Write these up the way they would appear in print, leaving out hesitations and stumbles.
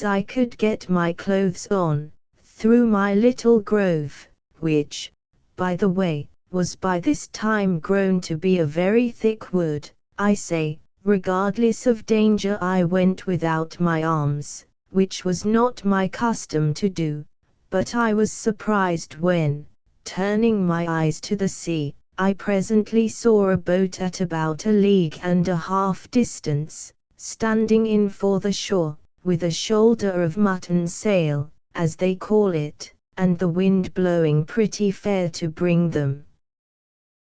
I could get my clothes on, through my little grove, which, by the way, was by this time grown to be a very thick wood. I say, regardless of danger I went without my arms, which was not my custom to do, but I was surprised when, turning my eyes to the sea, I presently saw a boat at about 1.5 leagues distance, standing in for the shore, with a shoulder of mutton sail, as they call it, and the wind blowing pretty fair to bring them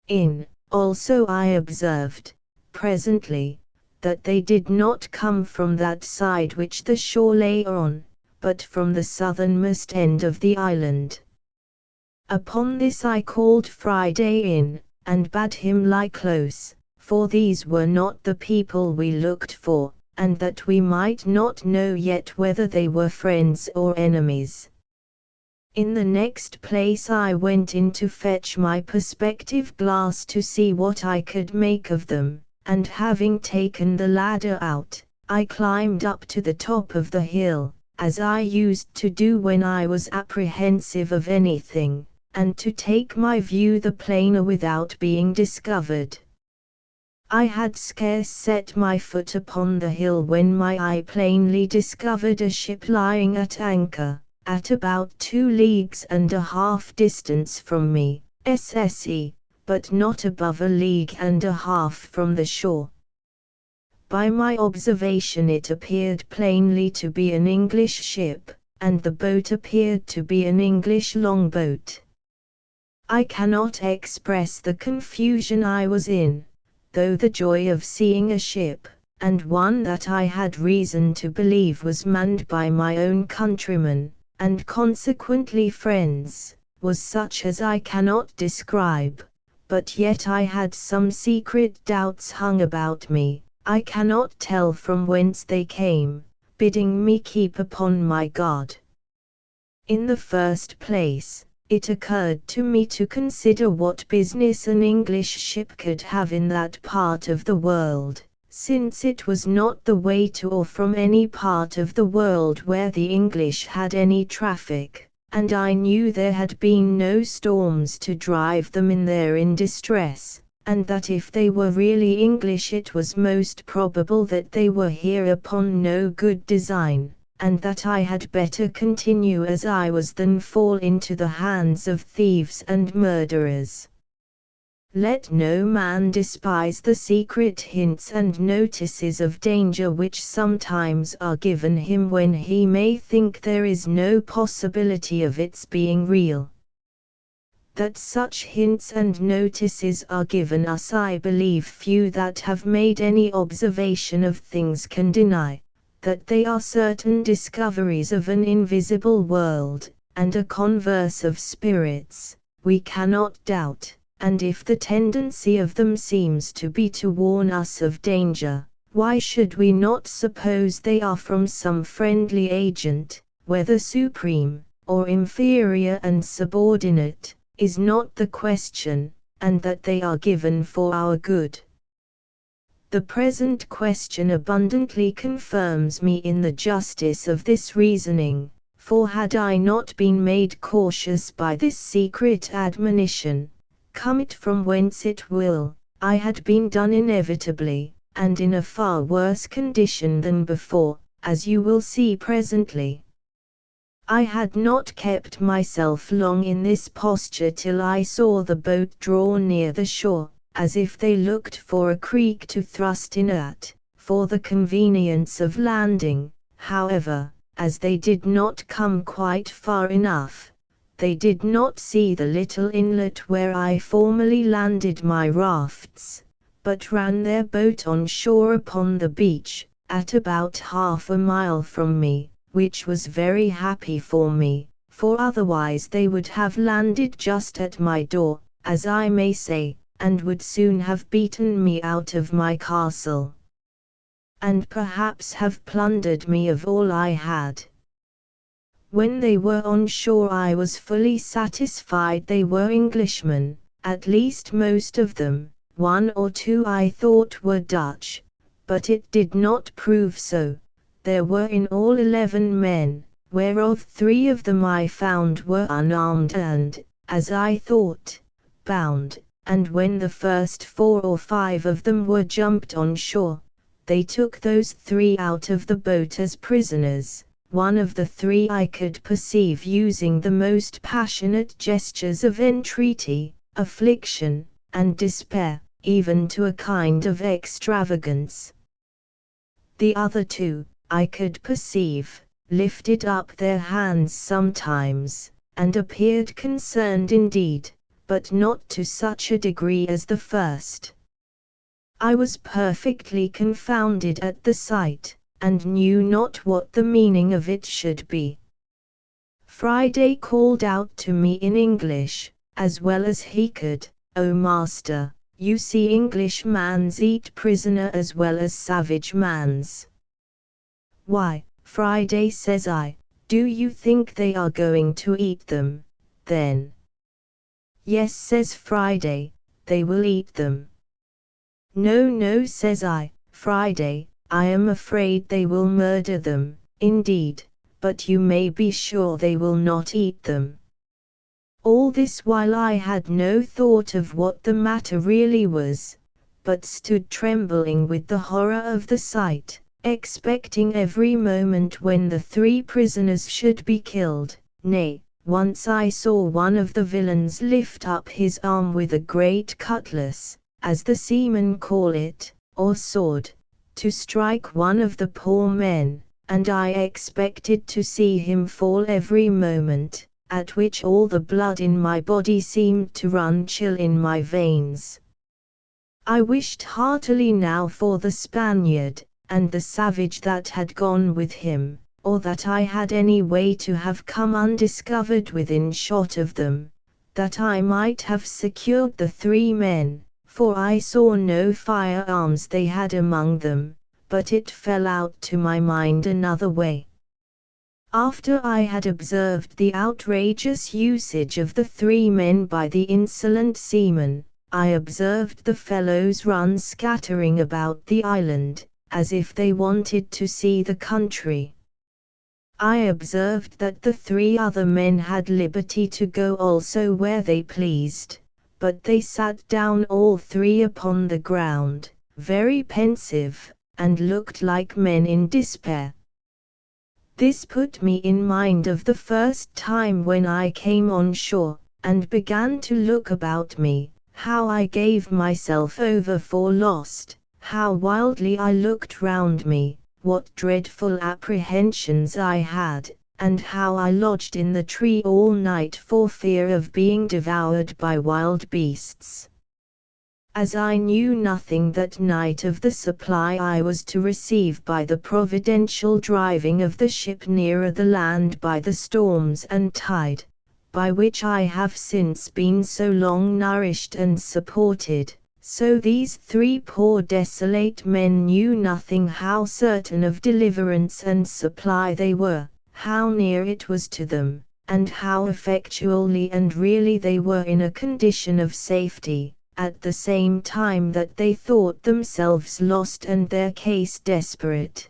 in. Also I observed, presently, that they did not come from that side which the shore lay on, but from the southernmost end of the island. Upon this I called Friday in, and bade him lie close, for these were not the people we looked for, and that we might not know yet whether they were friends or enemies. In the next place I went in to fetch my perspective glass to see what I could make of them, and having taken the ladder out, I climbed up to the top of the hill, as I used to do when I was apprehensive of anything, and to take my view the plainer without being discovered. I had scarce set my foot upon the hill when my eye plainly discovered a ship lying at anchor, at about 2.5 leagues distance from me, SSE, but not above 1.5 leagues from the shore. By my observation it appeared plainly to be an English ship, and the boat appeared to be an English longboat. I cannot express the confusion I was in, though the joy of seeing a ship, and one that I had reason to believe was manned by my own countrymen, and consequently friends, was such as I cannot describe, but yet I had some secret doubts hung about me, I cannot tell from whence they came, bidding me keep upon my guard. In the first place, it occurred to me to consider what business an English ship could have in that part of the world, since it was not the way to or from any part of the world where the English had any traffic, and I knew there had been no storms to drive them in distress, and that if they were really English it was most probable that they were here upon no good design, and that I had better continue as I was than fall into the hands of thieves and murderers. Let no man despise the secret hints and notices of danger which sometimes are given him when he may think there is no possibility of its being real. That such hints and notices are given us I believe few that have made any observation of things can deny. That they are certain discoveries of an invisible world, and a converse of spirits, we cannot doubt, and if the tendency of them seems to be to warn us of danger, why should we not suppose they are from some friendly agent, whether supreme, or inferior and subordinate, is not the question, and that they are given for our good. The present question abundantly confirms me in the justice of this reasoning, for had I not been made cautious by this secret admonition, come it from whence it will, I had been done inevitably, and in a far worse condition than before, as you will see presently. I had not kept myself long in this posture till I saw the boat draw near the shore, as if they looked for a creek to thrust in at, for the convenience of landing. However, as they did not come quite far enough, they did not see the little inlet where I formerly landed my rafts, but ran their boat on shore upon the beach, at about 1/2 mile from me, which was very happy for me, for otherwise they would have landed just at my door, as I may say, and would soon have beaten me out of my castle, and perhaps have plundered me of all I had. When they were on shore I was fully satisfied they were Englishmen, at least most of them. 1 or 2 I thought were Dutch, but it did not prove so, There were in all 11 men, whereof 3 of them I found were unarmed and, as I thought, bound, and when the first 4 or 5 of them were jumped on shore, they took those 3 out of the boat as prisoners. One of the 3 I could perceive using the most passionate gestures of entreaty, affliction, and despair, even to a kind of extravagance. The other 2, I could perceive, lifted up their hands sometimes, and appeared concerned indeed, but not to such a degree as the first. I was perfectly confounded at the sight, and knew not what the meaning of it should be. Friday called out to me in English, as well as he could, "O master, you see English mans eat prisoner as well as savage mans." "Why, Friday," says I, "do you think they are going to eat them, then?" "Yes," says Friday, "they will eat them." "No, no," says I, "Friday, I am afraid they will murder them, indeed, but you may be sure they will not eat them." All this while I had no thought of what the matter really was, but stood trembling with the horror of the sight, expecting every moment when the 3 prisoners should be killed. Nay, once I saw one of the villains lift up his arm with a great cutlass, as the seamen call it, or sword, to strike one of the poor men, and I expected to see him fall every moment, at which all the blood in my body seemed to run chill in my veins. I wished heartily now for the Spaniard, and the savage that had gone with him, or that I had any way to have come undiscovered within shot of them, that I might have secured the 3 men, for I saw no firearms they had among them, but it fell out to my mind another way. After I had observed the outrageous usage of the 3 men by the insolent seamen, I observed the fellows run scattering about the island, as if they wanted to see the country. I observed that the 3 other men had liberty to go also where they pleased, but they sat down all 3 upon the ground, very pensive, and looked like men in despair. This put me in mind of the first time when I came on shore, and began to look about me, how I gave myself over for lost, how wildly I looked round me, what dreadful apprehensions I had, and how I lodged in the tree all night for fear of being devoured by wild beasts. As I knew nothing that night of the supply I was to receive by the providential driving of the ship nearer the land by the storms and tide, by which I have since been so long nourished and supported, so these 3 poor desolate men knew nothing how certain of deliverance and supply they were, how near it was to them, and how effectually and really they were in a condition of safety, at the same time that they thought themselves lost and their case desperate.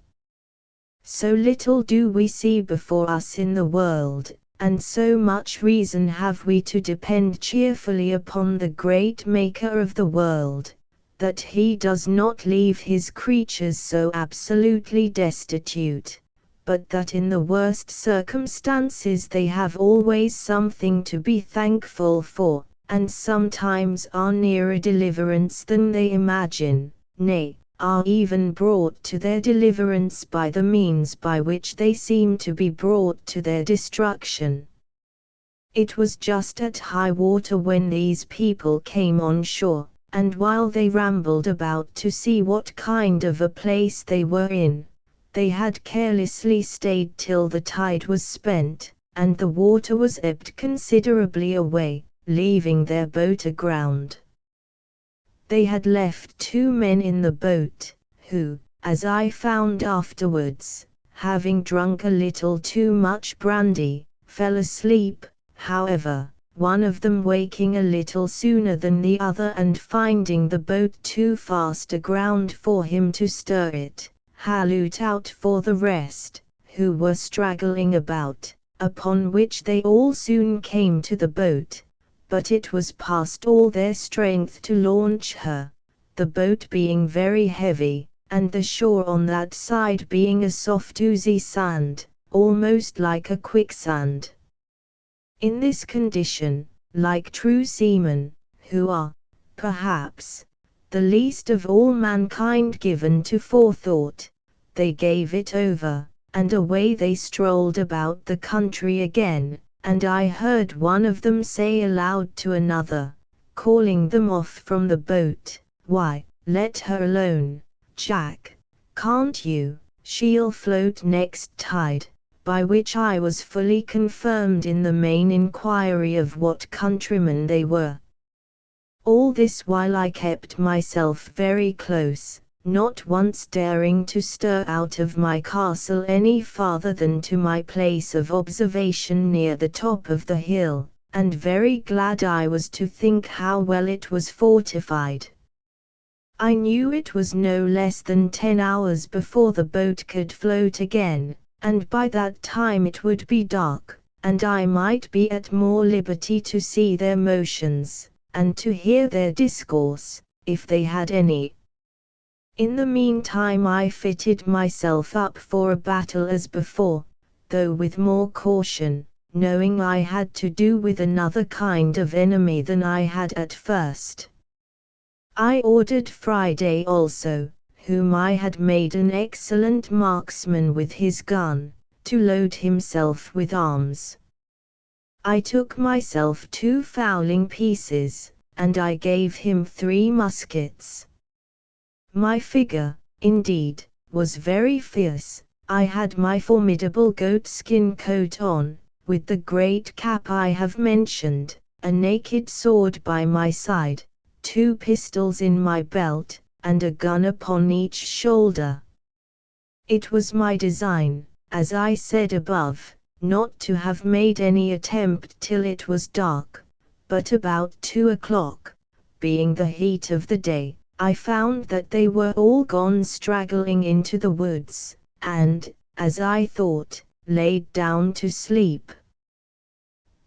So little do we see before us in the world, and so much reason have we to depend cheerfully upon the great Maker of the world, that He does not leave His creatures so absolutely destitute, but that in the worst circumstances they have always something to be thankful for, and sometimes are nearer deliverance than they imagine, nay, are even brought to their deliverance by the means by which they seem to be brought to their destruction. It was just at high water when these people came on shore, and while they rambled about to see what kind of a place they were in, they had carelessly stayed till the tide was spent, and the water was ebbed considerably away, leaving their boat aground. They had left 2 men in the boat, who, as I found afterwards, having drunk a little too much brandy, fell asleep. However, one of them waking a little sooner than the other and finding the boat too fast aground for him to stir it, hallooed out for the rest, who were straggling about, upon which they all soon came to the boat, but it was past all their strength to launch her, the boat being very heavy, and the shore on that side being a soft oozy sand, almost like a quicksand. In this condition, like true seamen, who are, perhaps, the least of all mankind given to forethought, they gave it over, and away they strolled about the country again, and I heard one of them say aloud to another, calling them off from the boat, "Why, let her alone, Jack, can't you, she'll float next tide," by which I was fully confirmed in the main inquiry of what countrymen they were. All this while I kept myself very close, not once daring to stir out of my castle any farther than to my place of observation near the top of the hill, and very glad I was to think how well it was fortified. I knew it was no less than 10 hours before the boat could float again, and by that time it would be dark, and I might be at more liberty to see their motions, and to hear their discourse, if they had any. In the meantime I fitted myself up for a battle as before, though with more caution, knowing I had to do with another kind of enemy than I had at first. I ordered Friday also, whom I had made an excellent marksman with his gun, to load himself with arms. I took myself 2 fowling pieces, and I gave him 3 muskets. My figure, indeed, was very fierce. I had my formidable goatskin coat on, with the great cap I have mentioned, a naked sword by my side, 2 pistols in my belt, and a gun upon each shoulder. It was my design, as I said above, not to have made any attempt till it was dark, but about 2 o'clock, being the heat of the day, I found that they were all gone straggling into the woods, and, as I thought, laid down to sleep.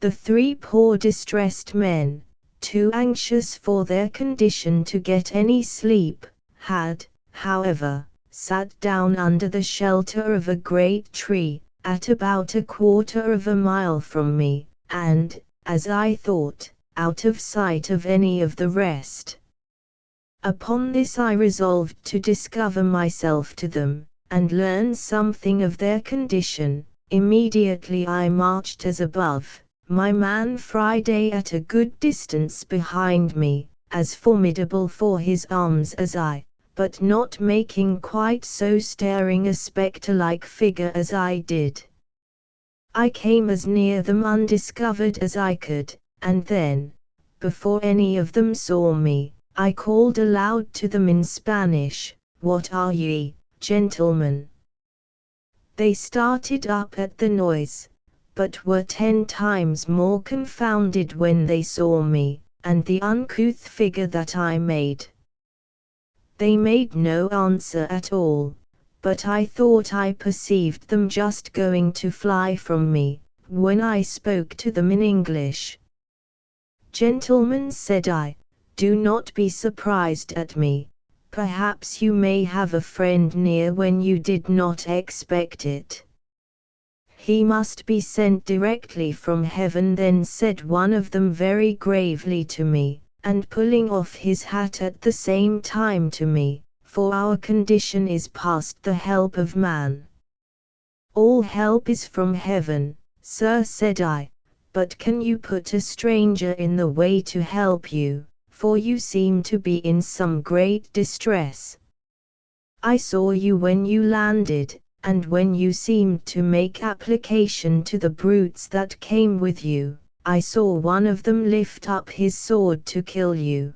The 3 poor distressed men, too anxious for their condition to get any sleep, had, however, sat down under the shelter of a great tree, at about 1/4 of a mile from me, and, as I thought, out of sight of any of the rest. Upon this I resolved to discover myself to them, and learn something of their condition. Immediately I marched as above, my man Friday at a good distance behind me, as formidable for his arms as I, but not making quite so staring a spectre-like figure as I did. I came as near them undiscovered as I could, and then, before any of them saw me, I called aloud to them in Spanish, "What are ye, gentlemen?" They started up at the noise, but were 10 times more confounded when they saw me, and the uncouth figure that I made. They made no answer at all, but I thought I perceived them just going to fly from me, when I spoke to them in English. "Gentlemen," said I, "do not be surprised at me. Perhaps you may have a friend near when you did not expect it." "He must be sent directly from heaven then," said one of them very gravely to me, and pulling off his hat at the same time to me, "for our condition is past the help of man." "All help is from heaven, sir," said I, "but can you put a stranger in the way to help you, for you seem to be in some great distress. I saw you when you landed, and when you seemed to make application to the brutes that came with you, I saw one of them lift up his sword to kill you."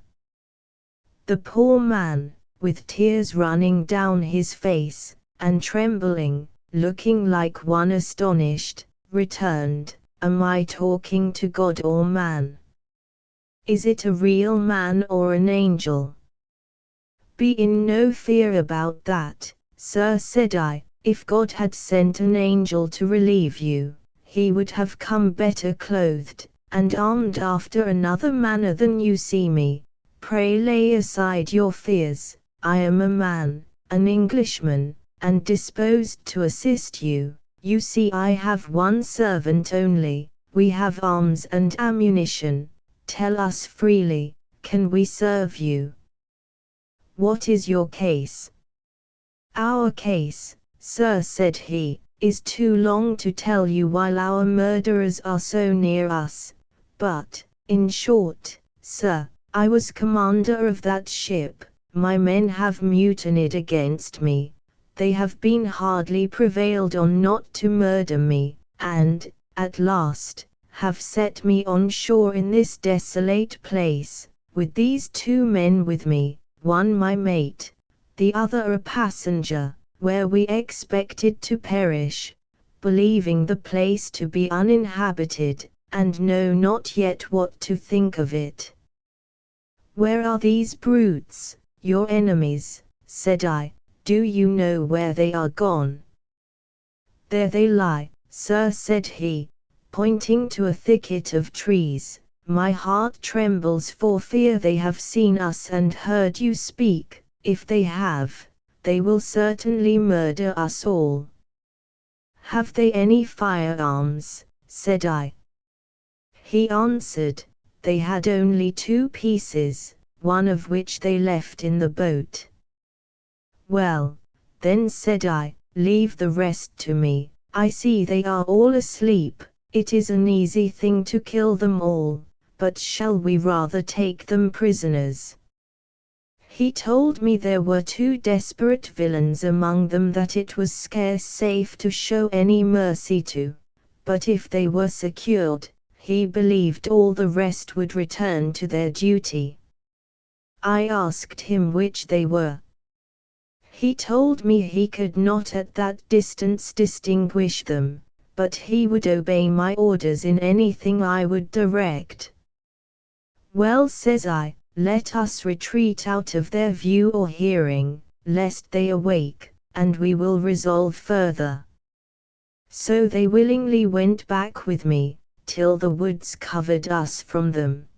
The poor man, with tears running down his face, and trembling, looking like one astonished, returned, "Am I talking to God or man? Is it a real man or an angel?" "Be in no fear about that," Sir, said I, if God had sent an angel to relieve you, he would have come better clothed, and armed after another manner than you see me. Pray lay aside your fears. I am a man, an Englishman, and disposed to assist you. You see I have one servant only, we have arms and ammunition. Tell us freely, can we serve you? What is your case? Our case, sir, said he, is too long to tell you while our murderers are so near us, but, in short, sir, I was commander of that ship, my men have mutinied against me, they have been hardly prevailed on not to murder me, and, at last, have set me on shore in this desolate place, with these 2 men with me, one my mate, the other a passenger, where we expected to perish, believing the place to be uninhabited, and know not yet what to think of it. Where are these brutes, your enemies? Said I, do you know where they are gone? There they lie, sir, said he, pointing to a thicket of trees. My heart trembles for fear they have seen us and heard you speak. If they have, they will certainly murder us all. Have they any firearms? Said I. He answered, they had only 2 pieces, one of which they left in the boat. Well, then, said I, leave the rest to me. I see they are all asleep. It is an easy thing to kill them all, but shall we rather take them prisoners? He told me there were 2 desperate villains among them that it was scarce safe to show any mercy to, but if they were secured, he believed all the rest would return to their duty. I asked him which they were. He told me he could not at that distance distinguish them, but he would obey my orders in anything I would direct. Well, says I, let us retreat out of their view or hearing, lest they awake, and we will resolve further. So they willingly went back with me, till the woods covered us from them.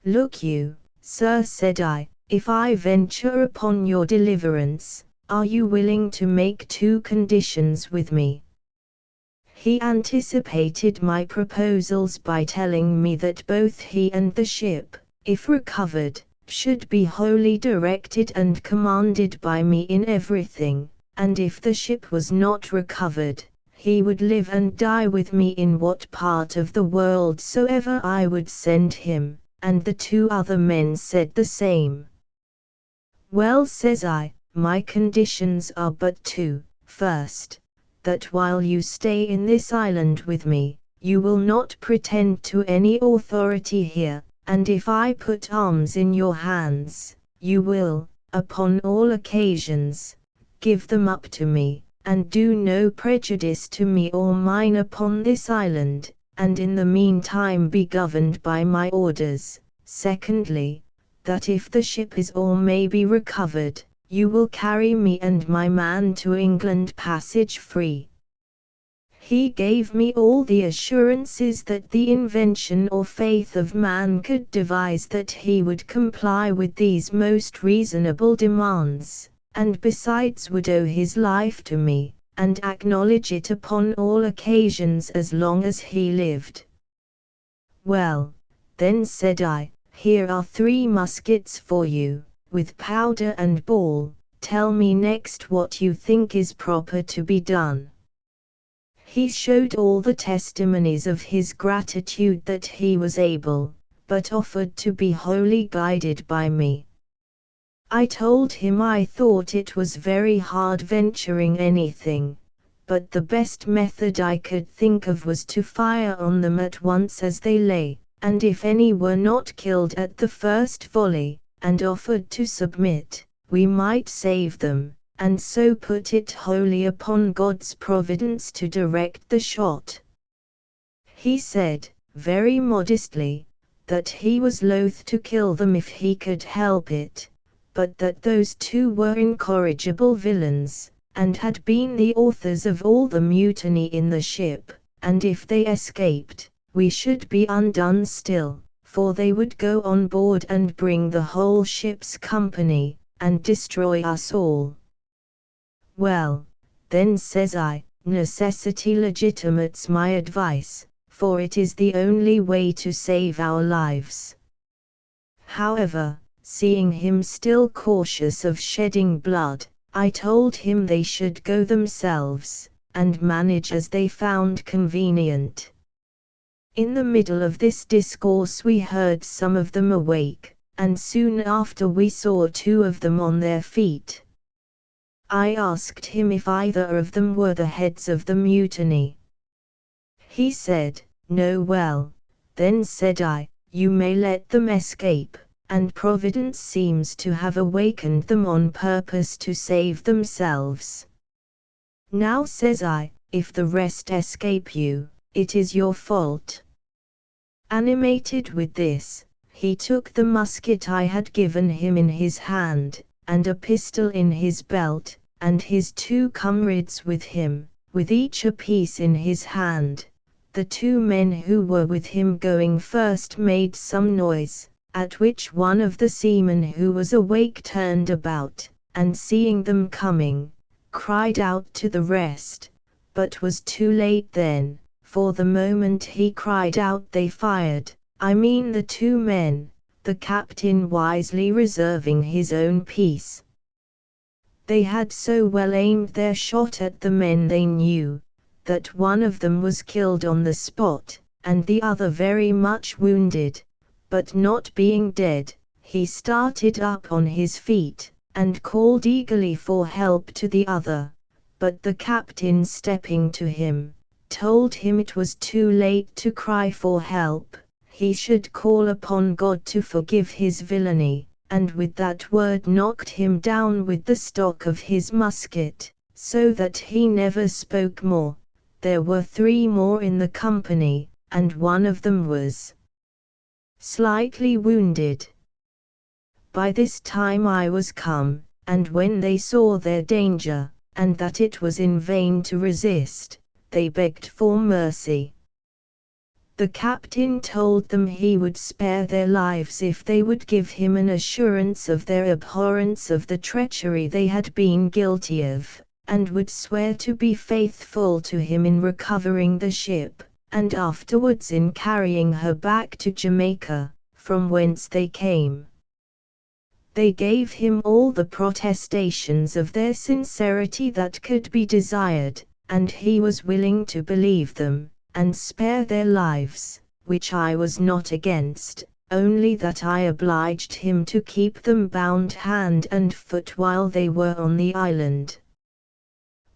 Look you, sir, said I, if I venture upon your deliverance, are you willing to make 2 conditions with me? He anticipated my proposals by telling me that both he and the ship, if recovered, should be wholly directed and commanded by me in everything, and if the ship was not recovered, he would live and die with me in what part of the world soever I would send him, and the 2 other men said the same. Well, says I, my conditions are but 2. First, that while you stay in this island with me, you will not pretend to any authority here, and if I put arms in your hands, you will, upon all occasions, give them up to me, and do no prejudice to me or mine upon this island, and in the meantime be governed by my orders. Secondly, that if the ship is or may be recovered, you will carry me and my man to England passage free. He gave me all the assurances that the invention or faith of man could devise that he would comply with these most reasonable demands, and besides would owe his life to me, and acknowledge it upon all occasions as long as he lived. Well, then, said I, here are 3 muskets for you, with powder and ball. Tell me next what you think is proper to be done. He showed all the testimonies of his gratitude that he was able, but offered to be wholly guided by me. I told him I thought it was very hard venturing anything, but the best method I could think of was to fire on them at once as they lay, and if any were not killed at the first volley, and offered to submit, we might save them, and so put it wholly upon God's providence to direct the shot. He said, very modestly, that he was loath to kill them if he could help it, but that those two were incorrigible villains, and had been the authors of all the mutiny in the ship, and if they escaped, we should be undone still, for they would go on board and bring the whole ship's company, and destroy us all. Well, then, says I, necessity legitimates my advice, for it is the only way to save our lives. However, seeing him still cautious of shedding blood, I told him they should go themselves, and manage as they found convenient. In the middle of this discourse we heard some of them awake, and soon after we saw two of them on their feet. I asked him if either of them were the heads of the mutiny. He said, "No." Well, then, said I, you may let them escape, and Providence seems to have awakened them on purpose to save themselves. Now, says I, if the rest escape you, it is your fault. Animated with this, he took the musket I had given him in his hand, and a pistol in his belt, and his two comrades with him, with each a piece in his hand. The two men who were with him going first made some noise, at which one of the seamen who was awake turned about, and seeing them coming, cried out to the rest, but was too late then, for the moment he cried out they fired, I mean the two men, the captain wisely reserving his own piece. They had so well aimed their shot at the men they knew, that one of them was killed on the spot, and the other very much wounded, but not being dead, he started up on his feet, and called eagerly for help to the other, but the captain stepping to him, told him it was too late to cry for help, he should call upon God to forgive his villainy, and with that word knocked him down with the stock of his musket, so that he never spoke more. There were 3 more in the company, and one of them was slightly wounded. By this time I was come, and when they saw their danger, and that it was in vain to resist, they begged for mercy. The captain told them he would spare their lives if they would give him an assurance of their abhorrence of the treachery they had been guilty of, and would swear to be faithful to him in recovering the ship, and afterwards in carrying her back to Jamaica, from whence they came. They gave him all the protestations of their sincerity that could be desired, and he was willing to believe them, and spare their lives, which I was not against, only that I obliged him to keep them bound hand and foot while they were on the island.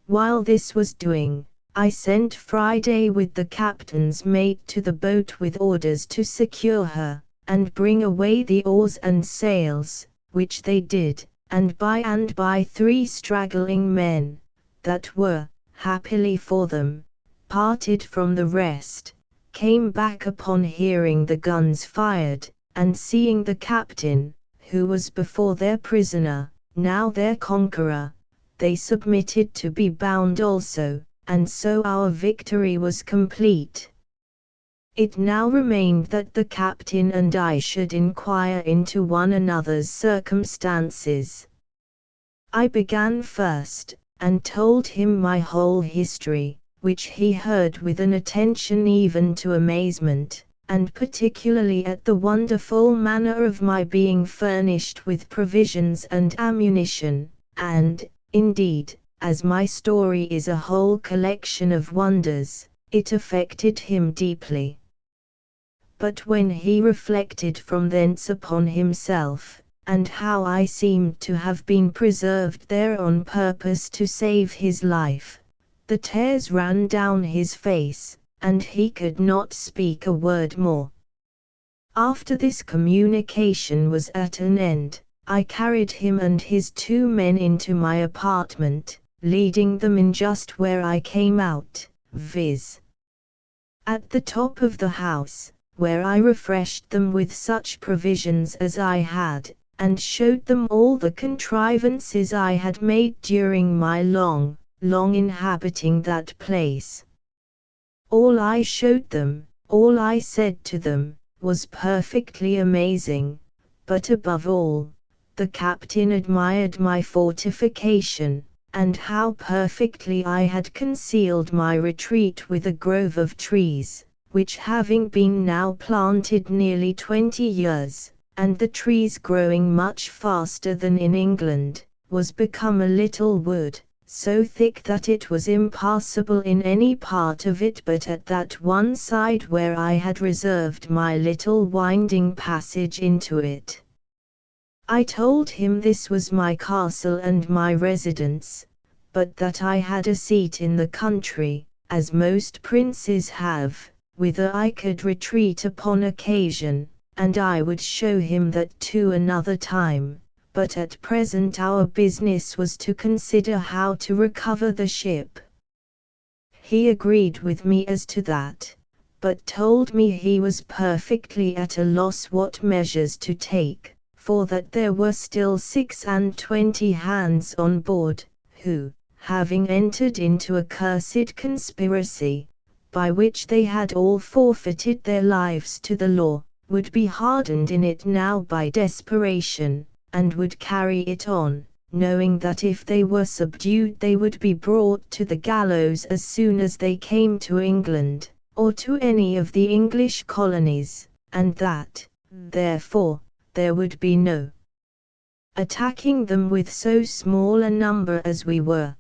While this was doing, I sent Friday with the captain's mate to the boat with orders to secure her, and bring away the oars and sails, which they did, and by 3 straggling men, that were, happily for them, parted from the rest, came back upon hearing the guns fired, and seeing the captain, who was before their prisoner, now their conqueror, they submitted to be bound also, and so our victory was complete. It now remained that the captain and I should inquire into one another's circumstances. I began first, and told him my whole history, which he heard with an attention even to amazement, and particularly at the wonderful manner of my being furnished with provisions and ammunition, and, indeed, as my story is a whole collection of wonders, it affected him deeply. But when he reflected from thence upon himself, and how I seemed to have been preserved there on purpose to save his life, the tears ran down his face, and he could not speak a word more. After this communication was at an end, I carried him and his 2 men into my apartment, leading them in just where I came out, viz. at the top of the house, where I refreshed them with such provisions as I had, and showed them all the contrivances I had made during my long inhabiting that place. All I showed them, all I said to them, was perfectly amazing, but above all, the captain admired my fortification, and how perfectly I had concealed my retreat with a grove of trees, which having been now planted nearly 20 years, and the trees growing much faster than in England, was become a little wood, so thick that it was impassable in any part of it but at that one side where I had reserved my little winding passage into it. I told him this was my castle and my residence, but that I had a seat in the country, as most princes have, whither I could retreat upon occasion, and I would show him that to another time. But at present our business was to consider how to recover the ship. He agreed with me as to that, but told me he was perfectly at a loss what measures to take, for that there were still 26 hands on board, who, having entered into a cursed conspiracy, by which they had all forfeited their lives to the law, would be hardened in it now by desperation, and would carry it on, knowing that if they were subdued they would be brought to the gallows as soon as they came to England, or to any of the English colonies, and that, therefore, there would be no attacking them with so small a number as we were.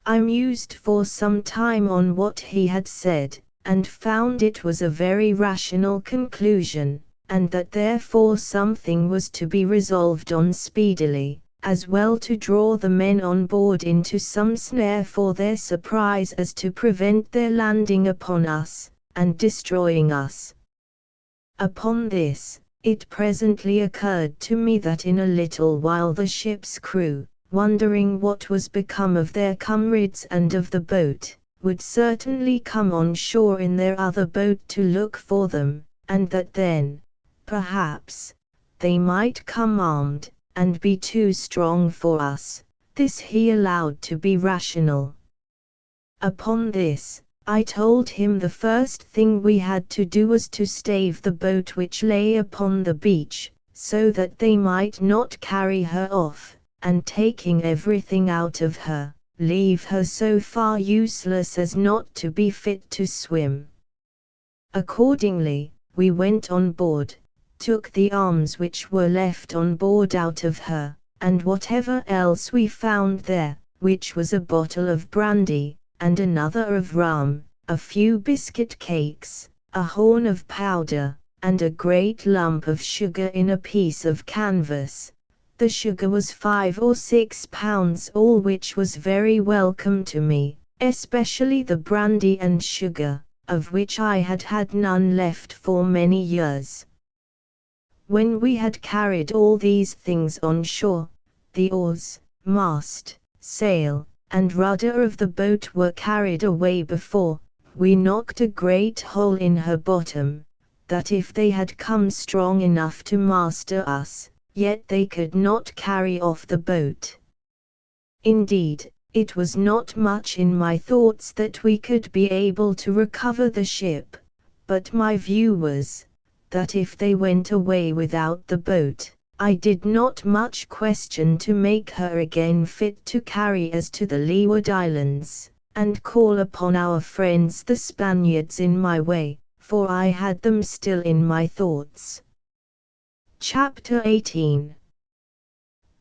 I mused for some time on what he had said, and found it was a very rational conclusion, and that therefore something was to be resolved on speedily, as well to draw the men on board into some snare for their surprise as to prevent their landing upon us, and destroying us. Upon this, it presently occurred to me that in a little while the ship's crew, wondering what was become of their comrades and of the boat, would certainly come on shore in their other boat to look for them, and that then, perhaps, they might come armed, and be too strong for us. This he allowed to be rational. Upon this, I told him the first thing we had to do was to stave the boat which lay upon the beach, so that they might not carry her off, and taking everything out of her, leave her so far useless as not to be fit to swim. Accordingly, we went on board, took the arms which were left on board out of her, and whatever else we found there, which was a bottle of brandy, and another of rum, a few biscuit cakes, a horn of powder, and a great lump of sugar in a piece of canvas. The sugar was 5 or 6 pounds all, which was very welcome to me, especially the brandy and sugar, of which I had had none left for many years. When we had carried all these things on shore, the oars, mast, sail, and rudder of the boat were carried away before we knocked a great hole in her bottom, that if they had come strong enough to master us, yet they could not carry off the boat. Indeed, it was not much in my thoughts that we could be able to recover the ship, but my view was, that if they went away without the boat, I did not much question to make her again fit to carry us to the Leeward Islands, and call upon our friends the Spaniards in my way, for I had them still in my thoughts. Chapter 18.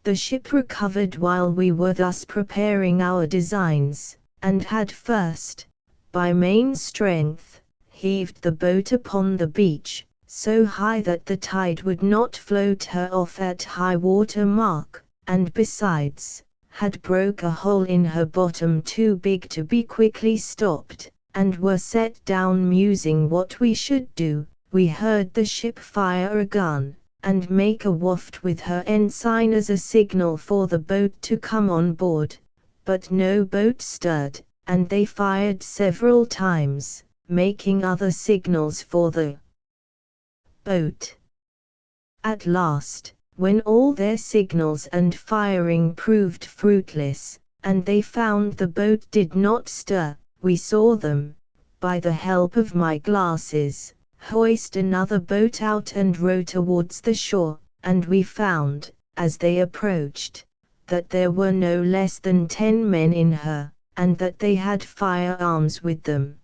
The ship recovered while we were thus preparing our designs, and had first, by main strength, heaved the boat upon the beach, so high that the tide would not float her off at high water mark, and besides, had broke a hole in her bottom too big to be quickly stopped, and were set down musing what we should do. We heard the ship fire a gun, and make a waft with her ensign as a signal for the boat to come on board, but no boat stirred, and they fired several times, making other signals for the boat. At last, when all their signals and firing proved fruitless, and they found the boat did not stir, we saw them, by the help of my glasses, hoist another boat out and row towards the shore, and we found, as they approached, that there were no less than 10 men in her, and that they had firearms with them.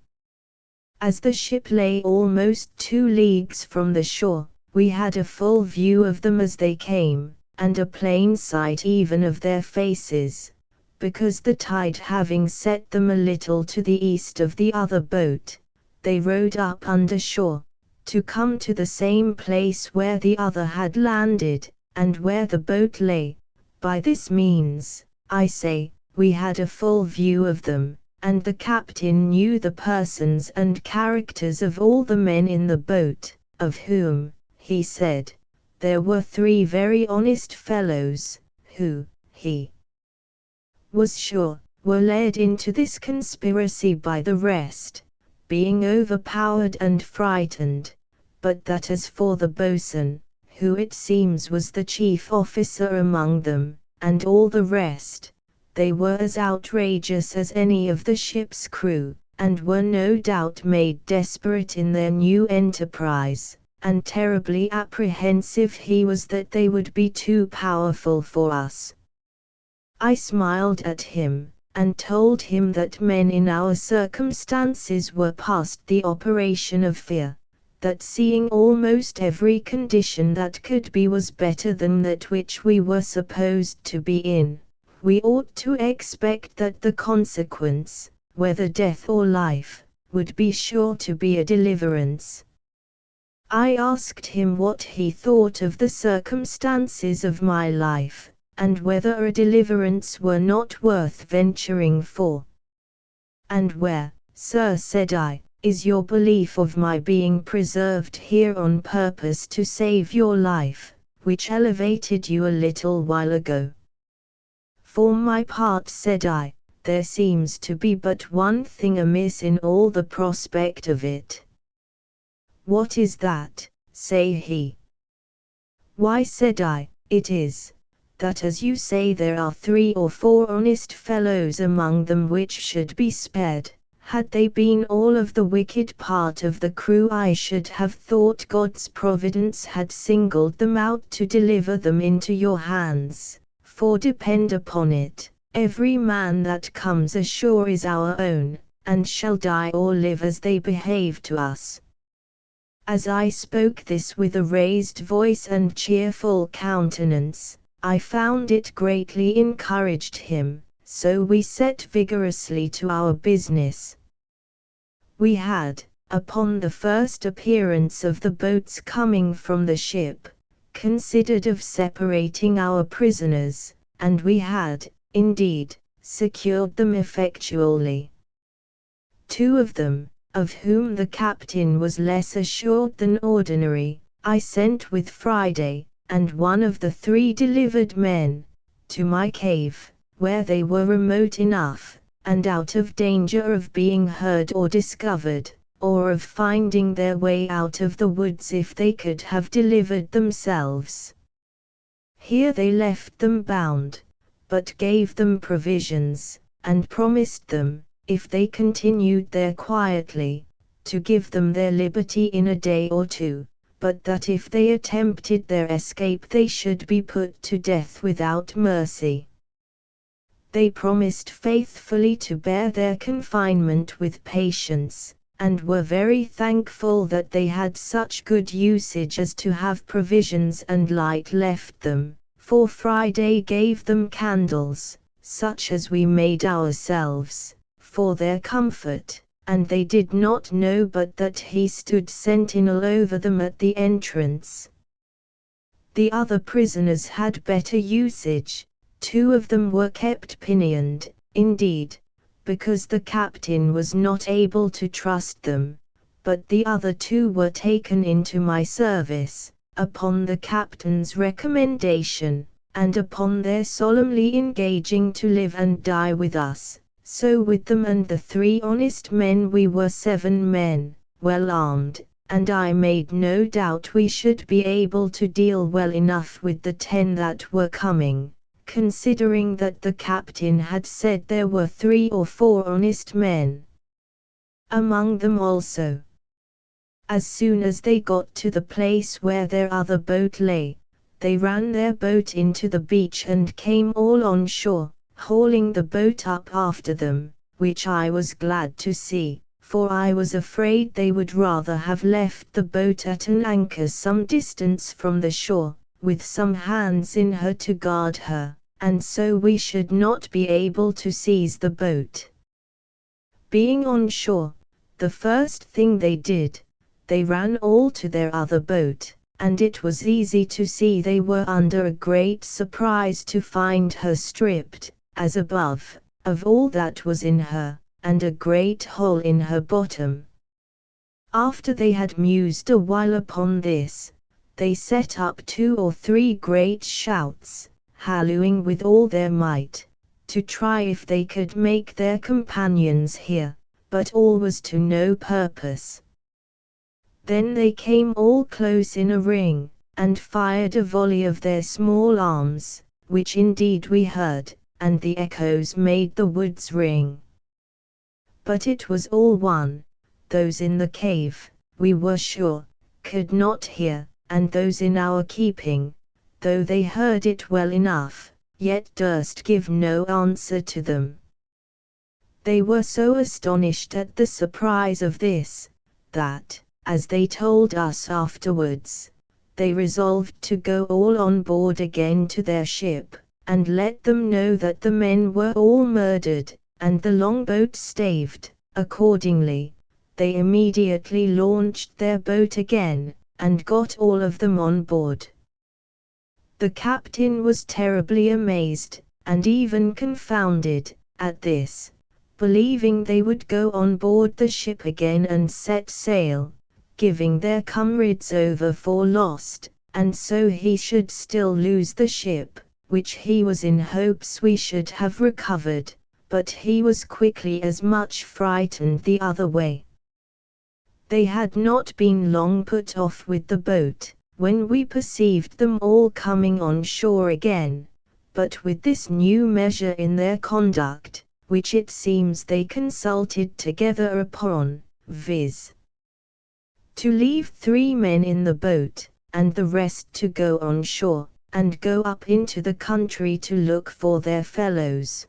As the ship lay almost 2 leagues from the shore, we had a full view of them as they came, and a plain sight even of their faces, because the tide having set them a little to the east of the other boat, they rowed up under shore, to come to the same place where the other had landed, and where the boat lay. By this means, I say, we had a full view of them, and the captain knew the persons and characters of all the men in the boat, of whom, he said, there were 3 very honest fellows, who, he was sure, were led into this conspiracy by the rest, being overpowered and frightened, but that as for the boatswain, who it seems was the chief officer among them, and all the rest, they were as outrageous as any of the ship's crew, and were no doubt made desperate in their new enterprise, and terribly apprehensive he was that they would be too powerful for us. I smiled at him, and told him that men in our circumstances were past the operation of fear, that seeing almost every condition that could be was better than that which we were supposed to be in, we ought to expect that the consequence, whether death or life, would be sure to be a deliverance. I asked him what he thought of the circumstances of my life, and whether a deliverance were not worth venturing for. And where, sir, said I, is your belief of my being preserved here on purpose to save your life, which elevated you a little while ago? For my part, said I, there seems to be but one thing amiss in all the prospect of it. What is that? Say he. Why, said I, it is, that as you say there are 3 or 4 honest fellows among them which should be spared. Had they been all of the wicked part of the crew, I should have thought God's providence had singled them out to deliver them into your hands, for depend upon it, every man that comes ashore is our own, and shall die or live as they behave to us. As I spoke this with a raised voice and cheerful countenance, I found it greatly encouraged him, so we set vigorously to our business. We had, upon the first appearance of the boats coming from the ship, considered of separating our prisoners, and we had, indeed, secured them effectually. 2 of them, of whom the captain was less assured than ordinary, I sent with Friday, and one of the 3 delivered men, to my cave, where they were remote enough, and out of danger of being heard or discovered, or of finding their way out of the woods if they could have delivered themselves. Here they left them bound, but gave them provisions, and promised them, if they continued there quietly, to give them their liberty in a day or 2, but that if they attempted their escape they should be put to death without mercy. They promised faithfully to bear their confinement with patience, and were very thankful that they had such good usage as to have provisions and light left them, for Friday gave them candles, such as we made ourselves, for their comfort, and they did not know but that he stood sentinel over them at the entrance. The other prisoners had better usage. 2 of them were kept pinioned, indeed, because the captain was not able to trust them, but the other 2 were taken into my service, upon the captain's recommendation, and upon their solemnly engaging to live and die with us. So with them and the 3 honest men we were 7 men, well armed, and I made no doubt we should be able to deal well enough with the 10 that were coming, considering that the captain had said there were 3 or 4 honest men among them also. As soon as they got to the place where their other boat lay, they ran their boat into the beach and came all on shore, hauling the boat up after them, which I was glad to see, for I was afraid they would rather have left the boat at an anchor some distance from the shore, with some hands in her to guard her, and so we should not be able to seize the boat. Being on shore, the first thing they did, they ran all to their other boat, and it was easy to see they were under a great surprise to find her stripped, as above, of all that was in her, and a great hole in her bottom. After they had mused a while upon this, they set up 2 or 3 great shouts, hallooing with all their might, to try if they could make their companions hear, but all was to no purpose. Then they came all close in a ring, and fired a volley of their small arms, which indeed we heard, and the echoes made the woods ring. But it was all one, those in the cave, we were sure, could not hear, and those in our keeping, though they heard it well enough, yet durst give no answer to them. They were so astonished at the surprise of this, that, as they told us afterwards, they resolved to go all on board again to their ship, and let them know that the men were all murdered, and the longboat staved. Accordingly, they immediately launched their boat again, and got all of them on board. The captain was terribly amazed, and even confounded, at this, believing they would go on board the ship again and set sail, giving their comrades over for lost, and so he should still lose the ship, which he was in hopes we should have recovered, but he was quickly as much frightened the other way. They had not been long put off with the boat, when we perceived them all coming on shore again, but with this new measure in their conduct, which it seems they consulted together upon, viz. to leave 3 men in the boat, and the rest to go on shore, and go up into the country to look for their fellows.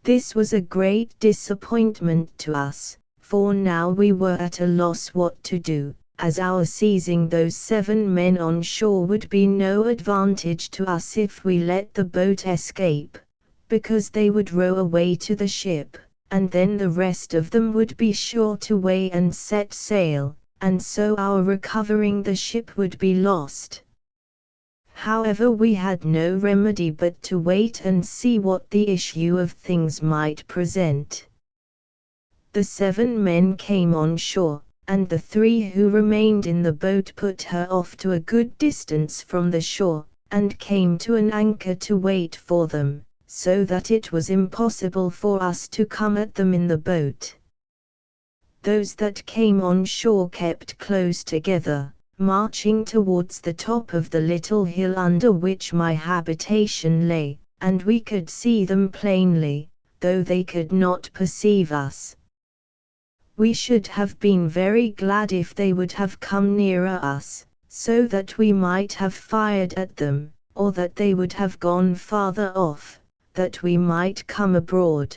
This was a great disappointment to us, for now we were at a loss what to do, as our seizing those 7 men on shore would be no advantage to us if we let the boat escape, because they would row away to the ship, and then the rest of them would be sure to weigh and set sail, and so our recovering the ship would be lost. However, we had no remedy but to wait and see what the issue of things might present. The 7 men came on shore, and the 3 who remained in the boat put her off to a good distance from the shore, and came to an anchor to wait for them, so that it was impossible for us to come at them in the boat. Those that came on shore kept close together, marching towards the top of the little hill under which my habitation lay, and we could see them plainly, though they could not perceive us. We should have been very glad if they would have come nearer us, so that we might have fired at them, or that they would have gone farther off, that we might come abroad.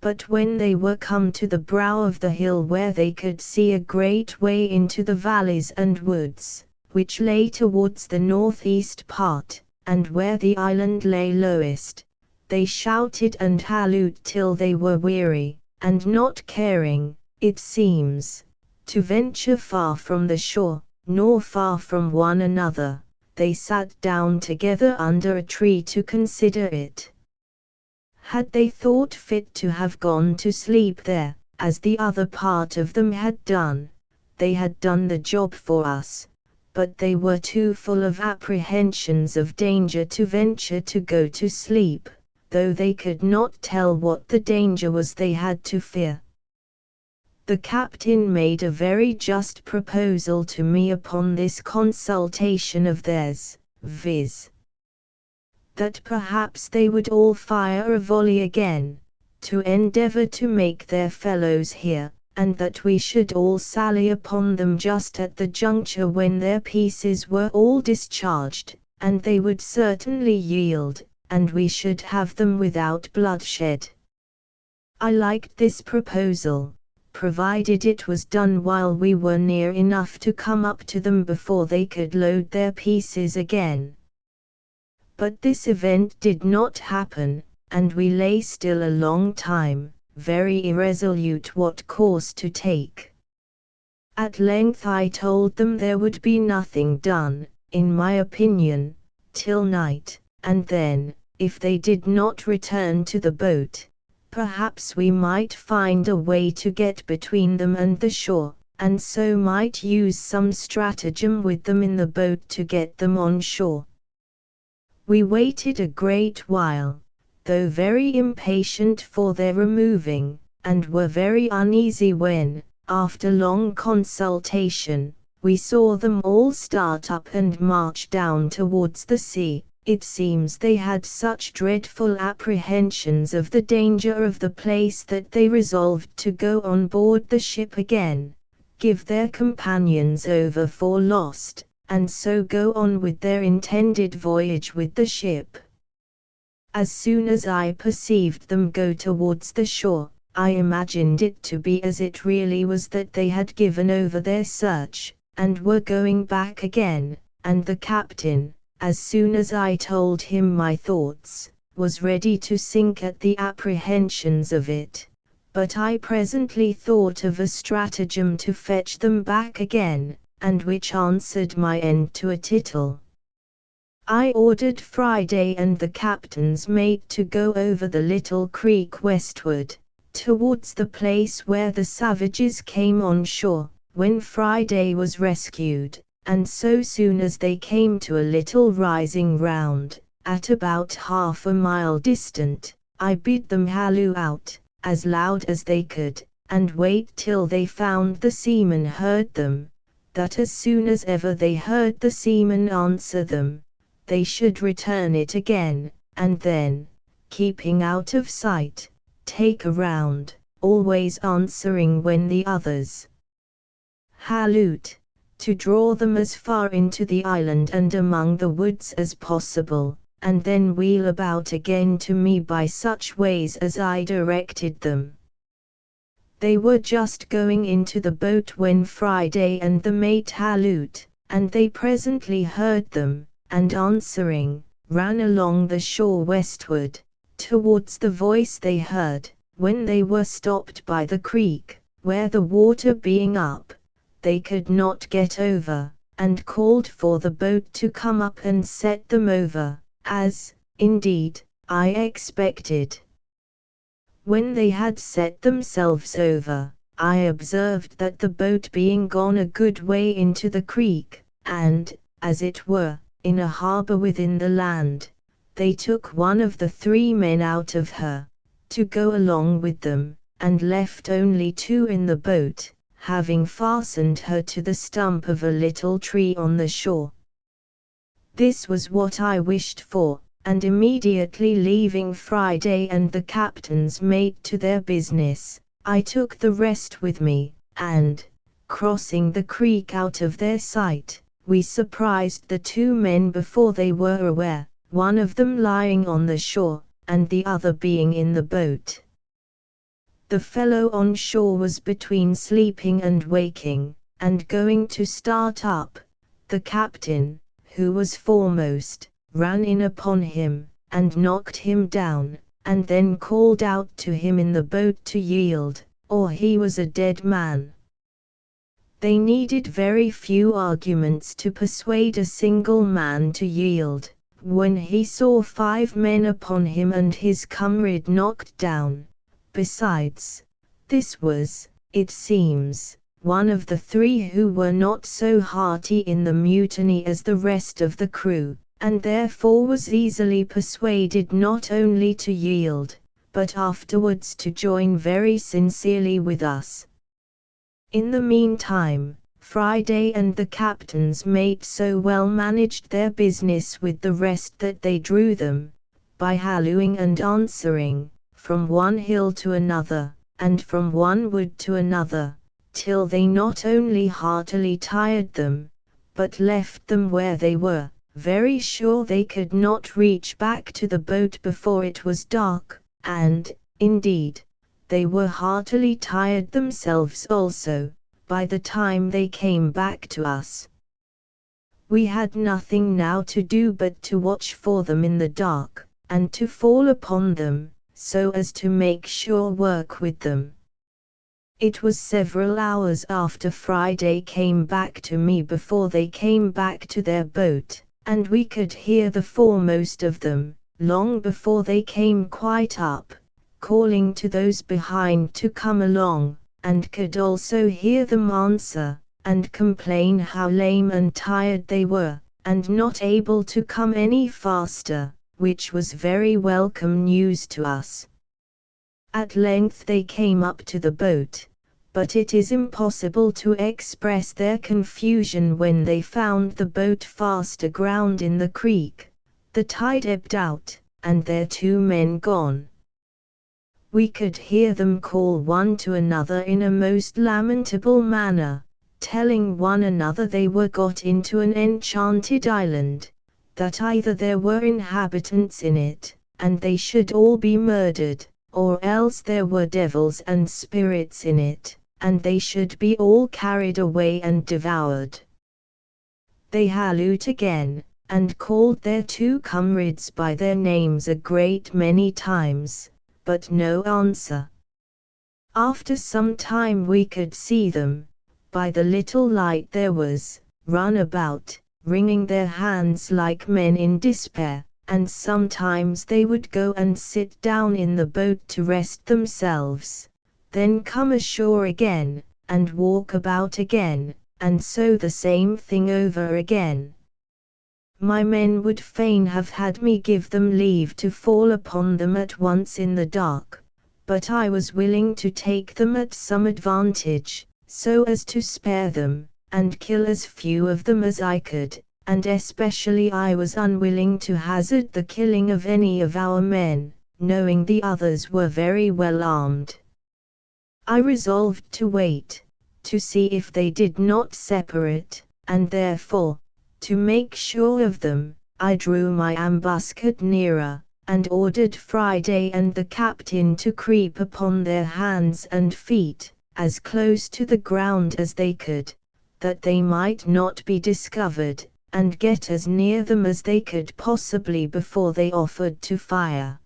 But when they were come to the brow of the hill where they could see a great way into the valleys and woods, which lay towards the northeast part, and where the island lay lowest, they shouted and hallooed till they were weary, and not caring, it seems, to venture far from the shore, nor far from one another, they sat down together under a tree to consider it. Had they thought fit to have gone to sleep there, as the other part of them had done, they had done the job for us, but they were too full of apprehensions of danger to venture to go to sleep, though they could not tell what the danger was they had to fear. The captain made a very just proposal to me upon this consultation of theirs, viz. that perhaps they would all fire a volley again, to endeavour to make their fellows hear, and that we should all sally upon them just at the juncture when their pieces were all discharged, and they would certainly yield, and we should have them without bloodshed. I liked this proposal, provided it was done while we were near enough to come up to them before they could load their pieces again. But this event did not happen, and we lay still a long time, very irresolute what course to take. At length I told them there would be nothing done, in my opinion, till night, and then, if they did not return to the boat, perhaps we might find a way to get between them and the shore, and so might use some stratagem with them in the boat to get them on shore. We waited a great while, though very impatient for their removing, and were very uneasy when, after long consultation, we saw them all start up and march down towards the sea. It seems they had such dreadful apprehensions of the danger of the place that they resolved to go on board the ship again, give their companions over for lost, and so go on with their intended voyage with the ship. As soon as I perceived them go towards the shore, I imagined it to be as it really was, that they had given over their search, and were going back again, and the captain, as soon as I told him my thoughts, was ready to sink at the apprehensions of it, but I presently thought of a stratagem to fetch them back again, and which answered my end to a tittle. I ordered Friday and the captain's mate to go over the little creek westward, towards the place where the savages came on shore, when Friday was rescued, and so soon as they came to a little rising ground, at about half a mile distant, I bid them halloo out, as loud as they could, and wait till they found the seamen heard them, that as soon as ever they heard the seamen answer them, they should return it again, and then, keeping out of sight, take a round, always answering when the others hallooed, to draw them as far into the island and among the woods as possible, and then wheel about again to me by such ways as I directed them. They were just going into the boat when Friday and the mate hallooed, and they presently heard them, and answering, ran along the shore westward, towards the voice they heard, when they were stopped by the creek, where the water being up, they could not get over, and called for the boat to come up and set them over, as, indeed, I expected. When they had set themselves over, I observed that the boat being gone a good way into the creek, and, as it were, in a harbour within the land, they took one of the 3 men out of her, to go along with them, and left only 2 in the boat, having fastened her to the stump of a little tree on the shore. This was what I wished for, and immediately leaving Friday and the captain's mate to their business, I took the rest with me, and, crossing the creek out of their sight, we surprised the 2 men before they were aware, one of them lying on the shore, and the other being in the boat. The fellow on shore was between sleeping and waking, and going to start up. The captain, who was foremost, ran in upon him, and knocked him down, and then called out to him in the boat to yield, or he was a dead man. They needed very few arguments to persuade a single man to yield, when he saw 5 men upon him and his comrade knocked down. Besides, this was, it seems, one of the 3 who were not so hearty in the mutiny as the rest of the crew, and therefore was easily persuaded not only to yield, but afterwards to join very sincerely with us. In the meantime, Friday and the captain's mate so well managed their business with the rest that they drew them, by hallooing and answering, from one hill to another, and from one wood to another, till they not only heartily tired them, but left them where they were, very sure they could not reach back to the boat before it was dark, and, indeed, they were heartily tired themselves also, by the time they came back to us. We had nothing now to do but to watch for them in the dark, and to fall upon them, so as to make sure work with them. It was several hours after Friday came back to me before they came back to their boat, and we could hear the foremost of them, long before they came quite up, calling to those behind to come along, and could also hear them answer, and complain how lame and tired they were, and not able to come any faster, which was very welcome news to us. At length they came up to the boat, but it is impossible to express their confusion when they found the boat fast aground in the creek, the tide ebbed out, and their 2 men gone. We could hear them call one to another in a most lamentable manner, telling one another they were got into an enchanted island, that either there were inhabitants in it, and they should all be murdered, or else there were devils and spirits in it, and they should be all carried away and devoured. They hallooed again, and called their 2 comrades by their names a great many times, but no answer. After some time we could see them, by the little light there was, run about, wringing their hands like men in despair, and sometimes they would go and sit down in the boat to rest themselves, then come ashore again, and walk about again, and so the same thing over again. My men would fain have had me give them leave to fall upon them at once in the dark, but I was willing to take them at some advantage, so as to spare them, and kill as few of them as I could, and especially I was unwilling to hazard the killing of any of our men, knowing the others were very well armed. I resolved to wait, to see if they did not separate, and therefore, to make sure of them, I drew my ambuscade nearer, and ordered Friday and the captain to creep upon their hands and feet, as close to the ground as they could, that they might not be discovered, and get as near them as they could possibly before they offered to fire.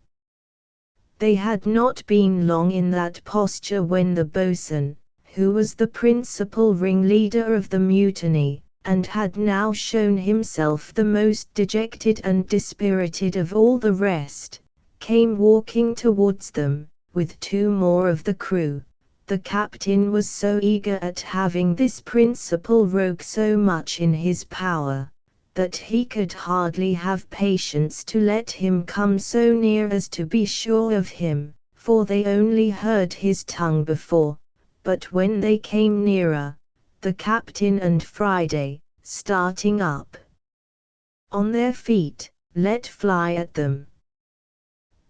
They had not been long in that posture when the boatswain, who was the principal ringleader of the mutiny, and had now shown himself the most dejected and dispirited of all the rest, came walking towards them, with 2 more of the crew. The captain was so eager at having this principal rogue so much in his power, that he could hardly have patience to let him come so near as to be sure of him, for they only heard his tongue before, but when they came nearer, the captain and Friday, starting up on their feet, let fly at them.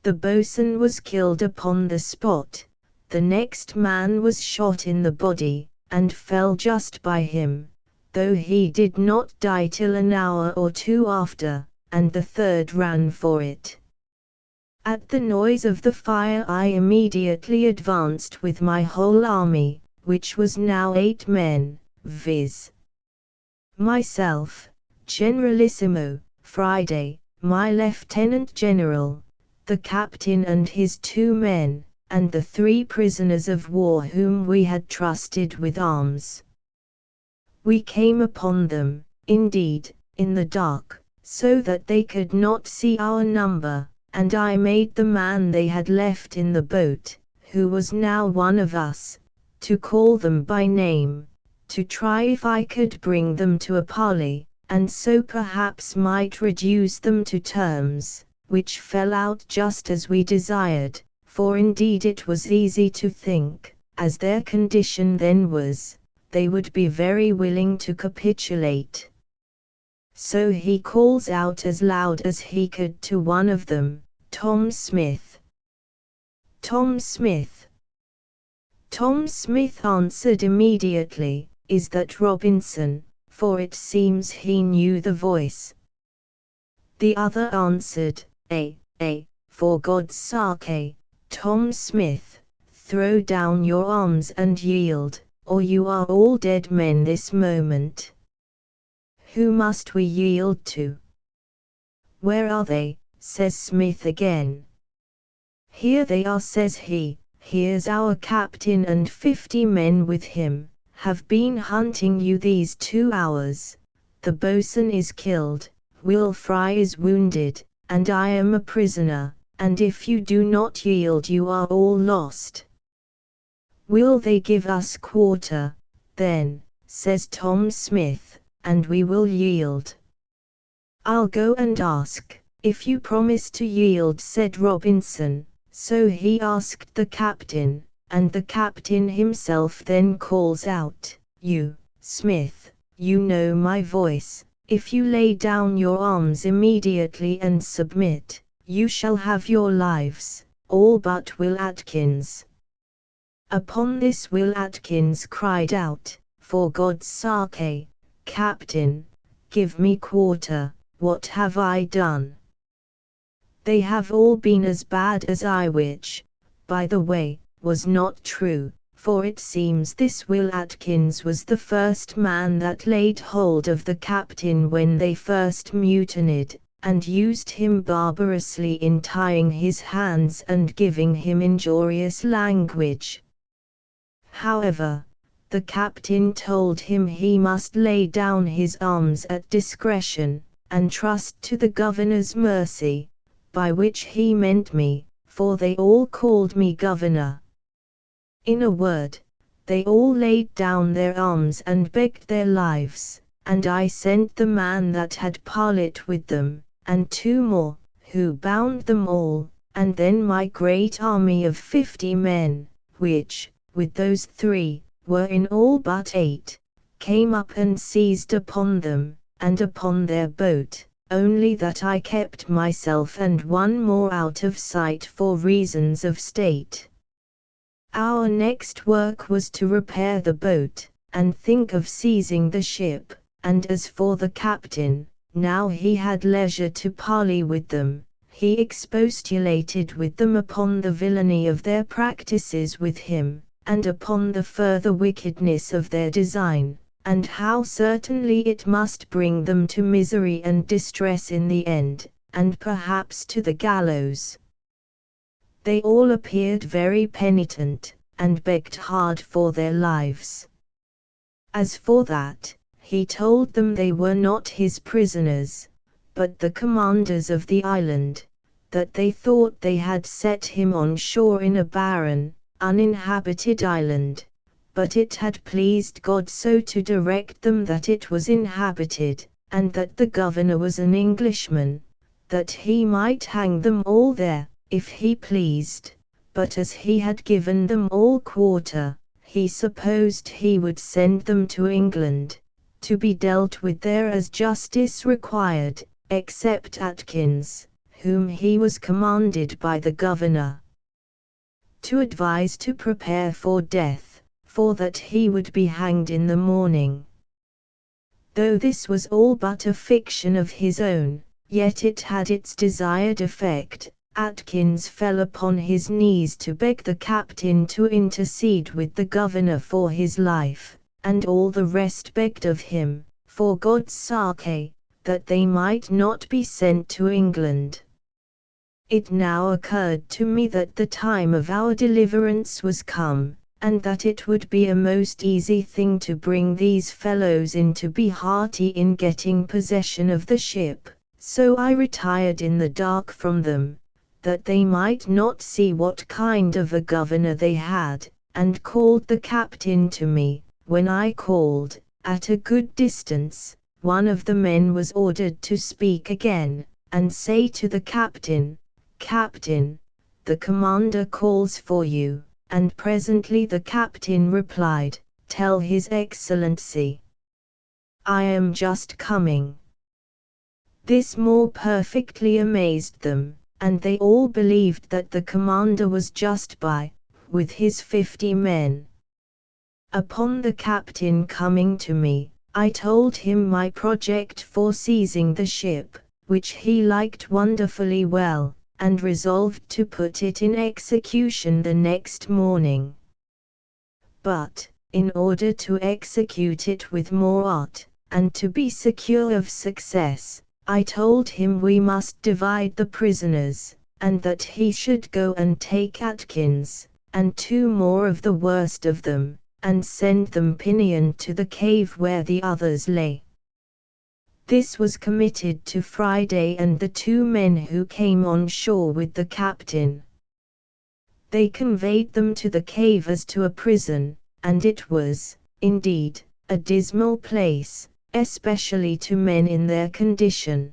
The boatswain was killed upon the spot, the next man was shot in the body, and fell just by him, though he did not die till an hour or 2 after, and the third ran for it. At the noise of the fire I immediately advanced with my whole army, which was now 8 men, viz. Myself, Generalissimo, Friday, my Lieutenant General, the captain and his 2 men, and the 3 prisoners of war whom we had trusted with arms. We came upon them, indeed, in the dark, so that they could not see our number, and I made the man they had left in the boat, who was now one of us, to call them by name, to try if I could bring them to a parley, and so perhaps might reduce them to terms, which fell out just as we desired, for indeed it was easy to think, as their condition then was, they would be very willing to capitulate. So he calls out as loud as he could to one of them, "Tom Smith! Tom Smith!" Tom Smith answered immediately, "Is that Robinson?" for it seems he knew the voice. The other answered, For God's sake, Tom Smith, throw down your arms and yield, or you are all dead men this moment." "Who must we yield to?" "Where are they?" says Smith again. "Here they are," says he. "Here's our captain and 50 men with him, have been hunting you these 2 hours. The boatswain is killed, Will Fry is wounded, and I am a prisoner, and if you do not yield you are all lost." "Will they give us quarter, then?" says Tom Smith, "and we will yield." "I'll go and ask, if you promise to yield," said Robinson. So he asked the captain, and the captain himself then calls out, "You, Smith, you know my voice. If you lay down your arms immediately and submit, you shall have your lives, all but Will Atkins." Upon this Will Atkins cried out, "For God's sake, Captain, give me quarter, what have I done?" "They have all been as bad as I," which, by the way, was not true, for it seems this Will Atkins was the first man that laid hold of the captain when they first mutinied, and used him barbarously in tying his hands and giving him injurious language. However, the captain told him he must lay down his arms at discretion, and trust to the governor's mercy, by which he meant me, for they all called me governor. In a word, they all laid down their arms and begged their lives, and I sent the man that had parleyed with them, and 2 more, who bound them all, and then my great army of 50 men, which, with those 3, were in all but 8, came up and seized upon them, and upon their boat, only that I kept myself and 1 more out of sight for reasons of state. Our next work was to repair the boat, and think of seizing the ship, and as for the captain, now he had leisure to parley with them, he expostulated with them upon the villainy of their practices with him, and upon the further wickedness of their design, and how certainly it must bring them to misery and distress in the end, and perhaps to the gallows. They all appeared very penitent, and begged hard for their lives. As for that, he told them they were not his prisoners, but the commanders of the island, that they thought they had set him on shore in a barren, uninhabited island, but it had pleased God so to direct them that it was inhabited, and that the governor was an Englishman, that he might hang them all there, if he pleased, but as he had given them all quarter, he supposed he would send them to England, to be dealt with there as justice required, except Atkins, whom he was commanded by the governor to advise to prepare for death, for that he would be hanged in the morning. Though this was all but a fiction of his own, yet it had its desired effect. Atkins fell upon his knees to beg the captain to intercede with the governor for his life, and all the rest begged of him, for God's sake, that they might not be sent to England. It now occurred to me that the time of our deliverance was come, and that it would be a most easy thing to bring these fellows in to be hearty in getting possession of the ship, so I retired in the dark from them, that they might not see what kind of a governor they had, and called the captain to me. When I called, at a good distance, one of the men was ordered to speak again, and say to the captain, "Captain, the commander calls for you," and presently the captain replied, tell his excellency. I am just coming." This more perfectly amazed them, and they all believed that the commander was just by, with his 50 men. Upon the captain coming to me, I told him my project for seizing the ship, which he liked wonderfully well, and resolved to put it in execution the next morning. But, in order to execute it with more art, and to be secure of success, I told him we must divide the prisoners, and that he should go and take Atkins, and 2 more of the worst of them, and send them pinioned to the cave where the others lay. This was committed to Friday and the 2 men who came on shore with the captain. They conveyed them to the cave as to a prison, and it was, indeed, a dismal place, especially to men in their condition.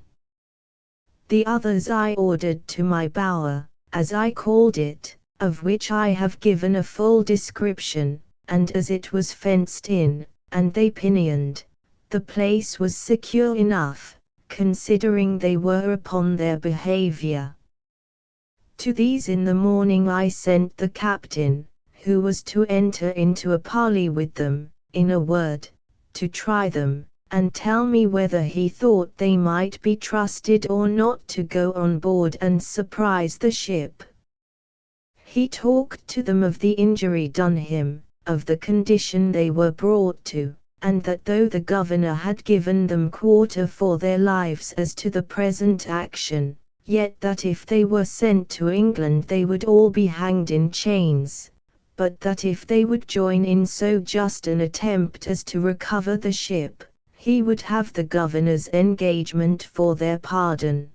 The others I ordered to my bower, as I called it, of which I have given a full description, and as it was fenced in, and they pinioned, the place was secure enough, considering they were upon their behavior. To these in the morning I sent the captain, who was to enter into a parley with them, in a word, to try them, and tell me whether he thought they might be trusted or not to go on board and surprise the ship. He talked to them of the injury done him, of the condition they were brought to, and that though the governor had given them quarter for their lives as to the present action, yet that if they were sent to England they would all be hanged in chains, but that if they would join in so just an attempt as to recover the ship, he would have the governor's engagement for their pardon.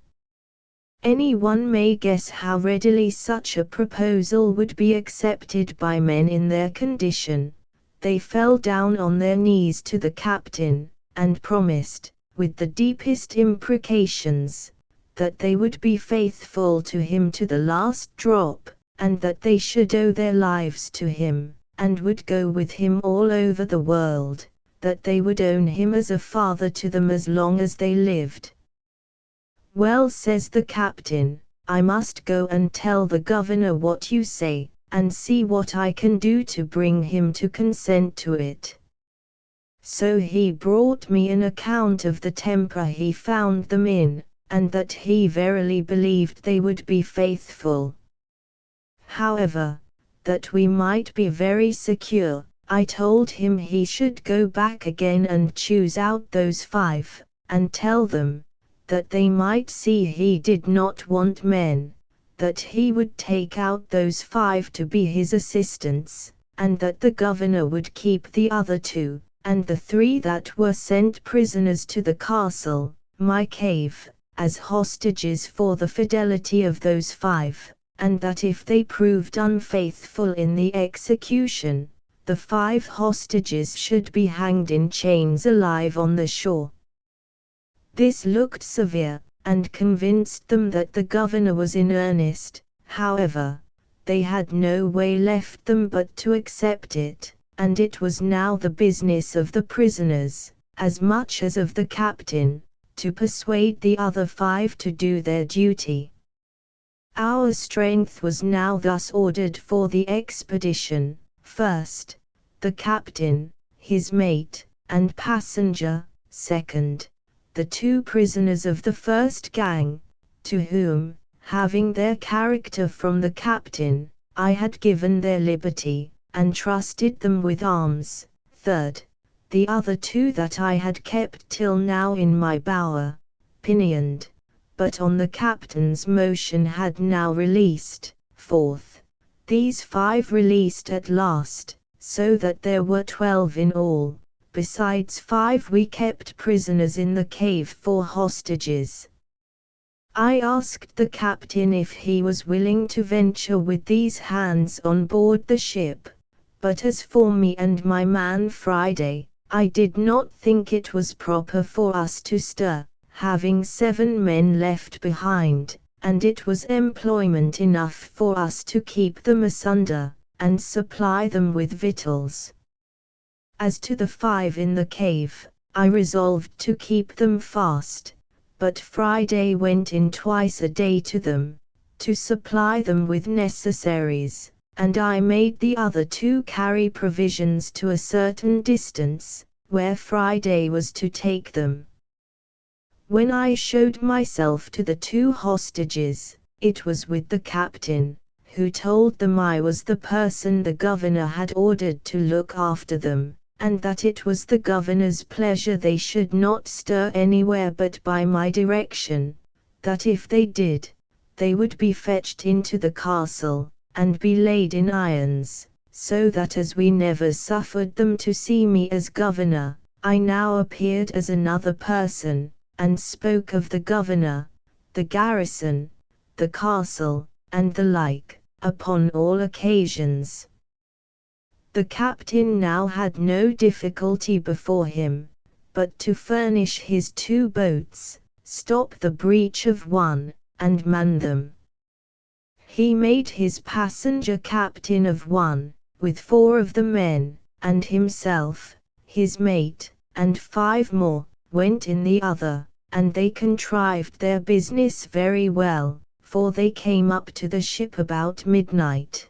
Any one may guess how readily such a proposal would be accepted by men in their condition. They fell down on their knees to the captain, and promised, with the deepest imprecations, that they would be faithful to him to the last drop, and that they should owe their lives to him, and would go with him all over the world, that they would own him as a father to them as long as they lived. "Well," says the captain, "I must go and tell the governor what you say, and see what I can do to bring him to consent to it." So he brought me an account of the temper he found them in, and that he verily believed they would be faithful. However, that we might be very secure, I told him he should go back again and choose out those 5, and tell them, that they might see he did not want men, that he would take out those 5 to be his assistants, and that the governor would keep the other 2, and the 3 that were sent prisoners to the castle, my cave, as hostages for the fidelity of those 5, and that if they proved unfaithful in the execution, the 5 hostages should be hanged in chains alive on the shore. This looked severe, and convinced them that the governor was in earnest. However, they had no way left them but to accept it, and it was now the business of the prisoners, as much as of the captain, to persuade the other 5 to do their duty. Our strength was now thus ordered for the expedition: first, the captain, his mate, and passenger; second, the 2 prisoners of the first gang, to whom, having their character from the captain, I had given their liberty, and trusted them with arms; third, the other 2 that I had kept till now in my bower, pinioned, but on the captain's motion had now released; fourth, these 5 released at last, so that there were 12 in all, besides 5 we kept prisoners in the cave for hostages. I asked the captain if he was willing to venture with these hands on board the ship, but as for me and my man Friday, I did not think it was proper for us to stir, having 7 men left behind, and it was employment enough for us to keep them asunder, and supply them with victuals. As to the 5 in the cave, I resolved to keep them fast, but Friday went in twice a day to them, to supply them with necessaries, and I made the other 2 carry provisions to a certain distance, where Friday was to take them. When I showed myself to the 2 hostages, it was with the captain, who told them I was the person the governor had ordered to look after them, and that it was the governor's pleasure they should not stir anywhere but by my direction, that if they did, they would be fetched into the castle, and be laid in irons, so that as we never suffered them to see me as governor, I now appeared as another person, and spoke of the governor, the garrison, the castle, and the like, upon all occasions. The captain now had no difficulty before him, but to furnish his 2 boats, stop the breach of one, and man them. He made his passenger captain of one, with 4 of the men, and himself, his mate, and 5 more, went in the other, and they contrived their business very well, for they came up to the ship about midnight.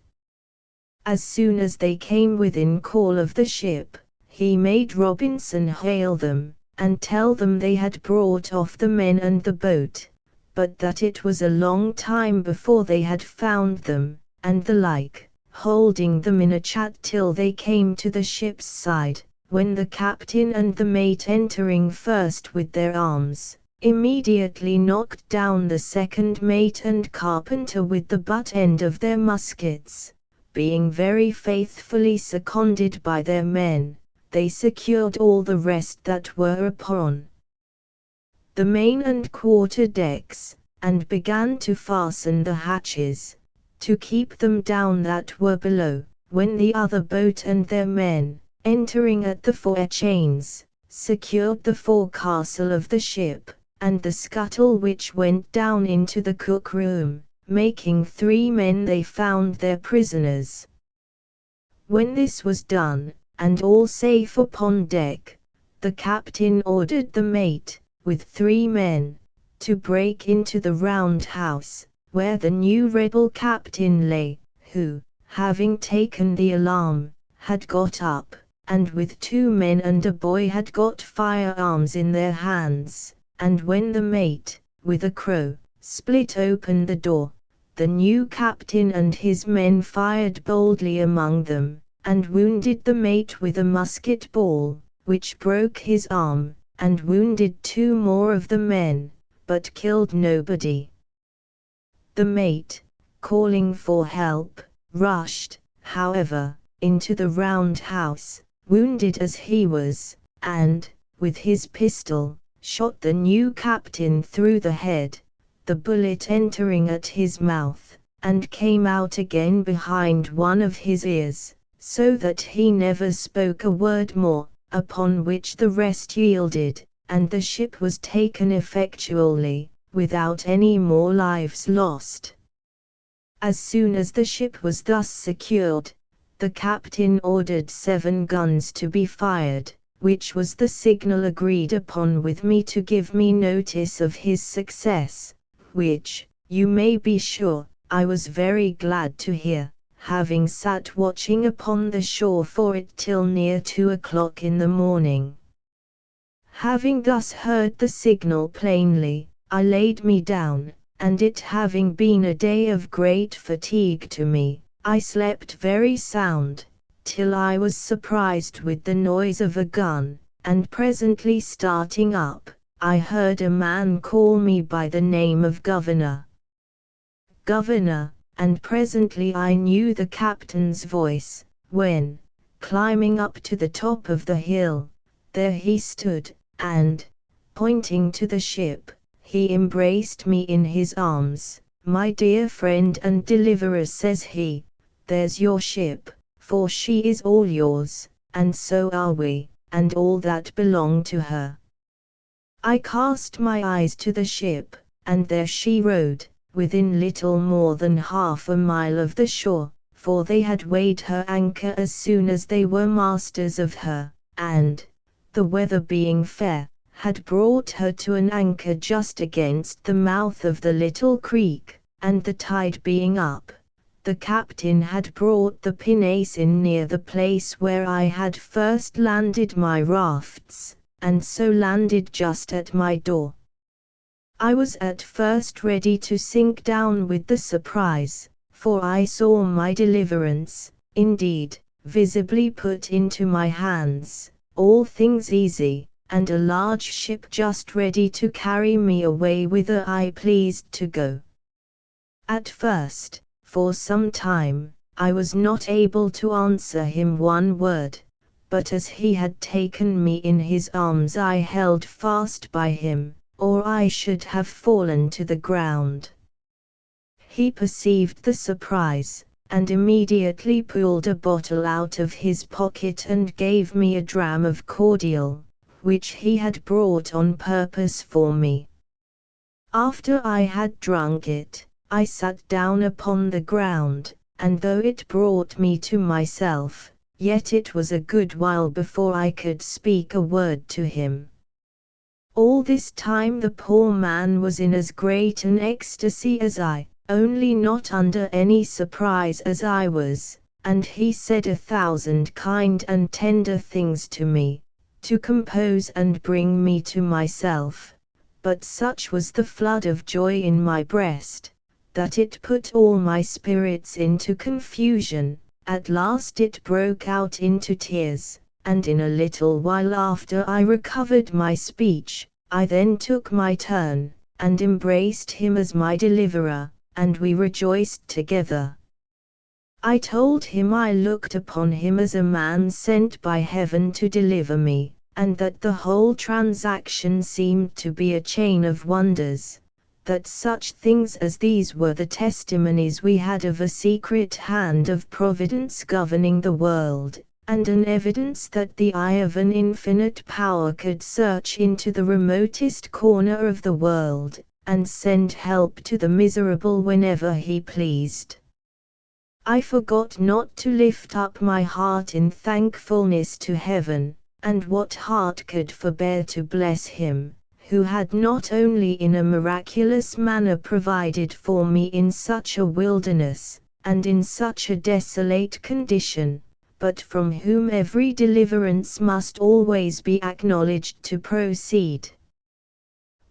As soon as they came within call of the ship, he made Robinson hail them, and tell them they had brought off the men and the boat, but that it was a long time before they had found them, and the like, holding them in a chat till they came to the ship's side, when the captain and the mate entering first with their arms, immediately knocked down the second mate and carpenter with the butt end of their muskets. Being very faithfully seconded by their men, they secured all the rest that were upon the main and quarter decks, and began to fasten the hatches, to keep them down that were below, when the other boat and their men, entering at the fore chains, secured the forecastle of the ship, and the scuttle which went down into the cook room, making 3 men they found their prisoners. When this was done, and all safe upon deck, the captain ordered the mate, with 3 men, to break into the round house, where the new rebel captain lay, who, having taken the alarm, had got up, and with 2 men and a boy had got firearms in their hands, and when the mate, with a crow, split open the door, the new captain and his men fired boldly among them, and wounded the mate with a musket ball, which broke his arm, and wounded 2 more of the men, but killed nobody. The mate, calling for help, rushed, however, into the round house, wounded as he was, and, with his pistol, shot the new captain through the head, the bullet entering at his mouth, and came out again behind one of his ears, so that he never spoke a word more, upon which the rest yielded, and the ship was taken effectually, without any more lives lost. As soon as the ship was thus secured, the captain ordered 7 guns to be fired, which was the signal agreed upon with me to give me notice of his success, which, you may be sure, I was very glad to hear, having sat watching upon the shore for it till near 2 o'clock in the morning. Having thus heard the signal plainly, I laid me down, and it having been a day of great fatigue to me, I slept very sound, till I was surprised with the noise of a gun, and presently starting up, I heard a man call me by the name of Governor. Governor, and presently I knew the captain's voice, when, climbing up to the top of the hill, there he stood, and, pointing to the ship, he embraced me in his arms. My dear friend and deliverer, says he, there's your ship, for she is all yours, and so are we, and all that belong to her. I cast my eyes to the ship, and there she rode, within little more than half a mile of the shore, for they had weighed her anchor as soon as they were masters of her, and, the weather being fair, had brought her to an anchor just against the mouth of the little creek, and the tide being up, the captain had brought the pinnace in near the place where I had first landed my rafts, and so landed just at my door. I was at first ready to sink down with the surprise, for I saw my deliverance, indeed, visibly put into my hands, all things easy, and a large ship just ready to carry me away whither I pleased to go. At first, for some time, I was not able to answer him one word, but as he had taken me in his arms I held fast by him, or I should have fallen to the ground. He perceived the surprise, and immediately pulled a bottle out of his pocket and gave me a dram of cordial, which he had brought on purpose for me. After I had drunk it, I sat down upon the ground, and though it brought me to myself, yet it was a good while before I could speak a word to him. All this time the poor man was in as great an ecstasy as I, only not under any surprise as I was, and he said 1,000 kind and tender things to me, to compose and bring me to myself, but such was the flood of joy in my breast, that it put all my spirits into confusion. At last it broke out into tears, and in a little while after I recovered my speech. I then took my turn, and embraced him as my deliverer, and we rejoiced together. I told him I looked upon him as a man sent by heaven to deliver me, and that the whole transaction seemed to be a chain of wonders, that such things as these were the testimonies we had of a secret hand of Providence governing the world, and an evidence that the eye of an infinite power could search into the remotest corner of the world, and send help to the miserable whenever he pleased. I forgot not to lift up my heart in thankfulness to heaven, and what heart could forbear to bless him, who had not only in a miraculous manner provided for me in such a wilderness, and in such a desolate condition, but from whom every deliverance must always be acknowledged to proceed.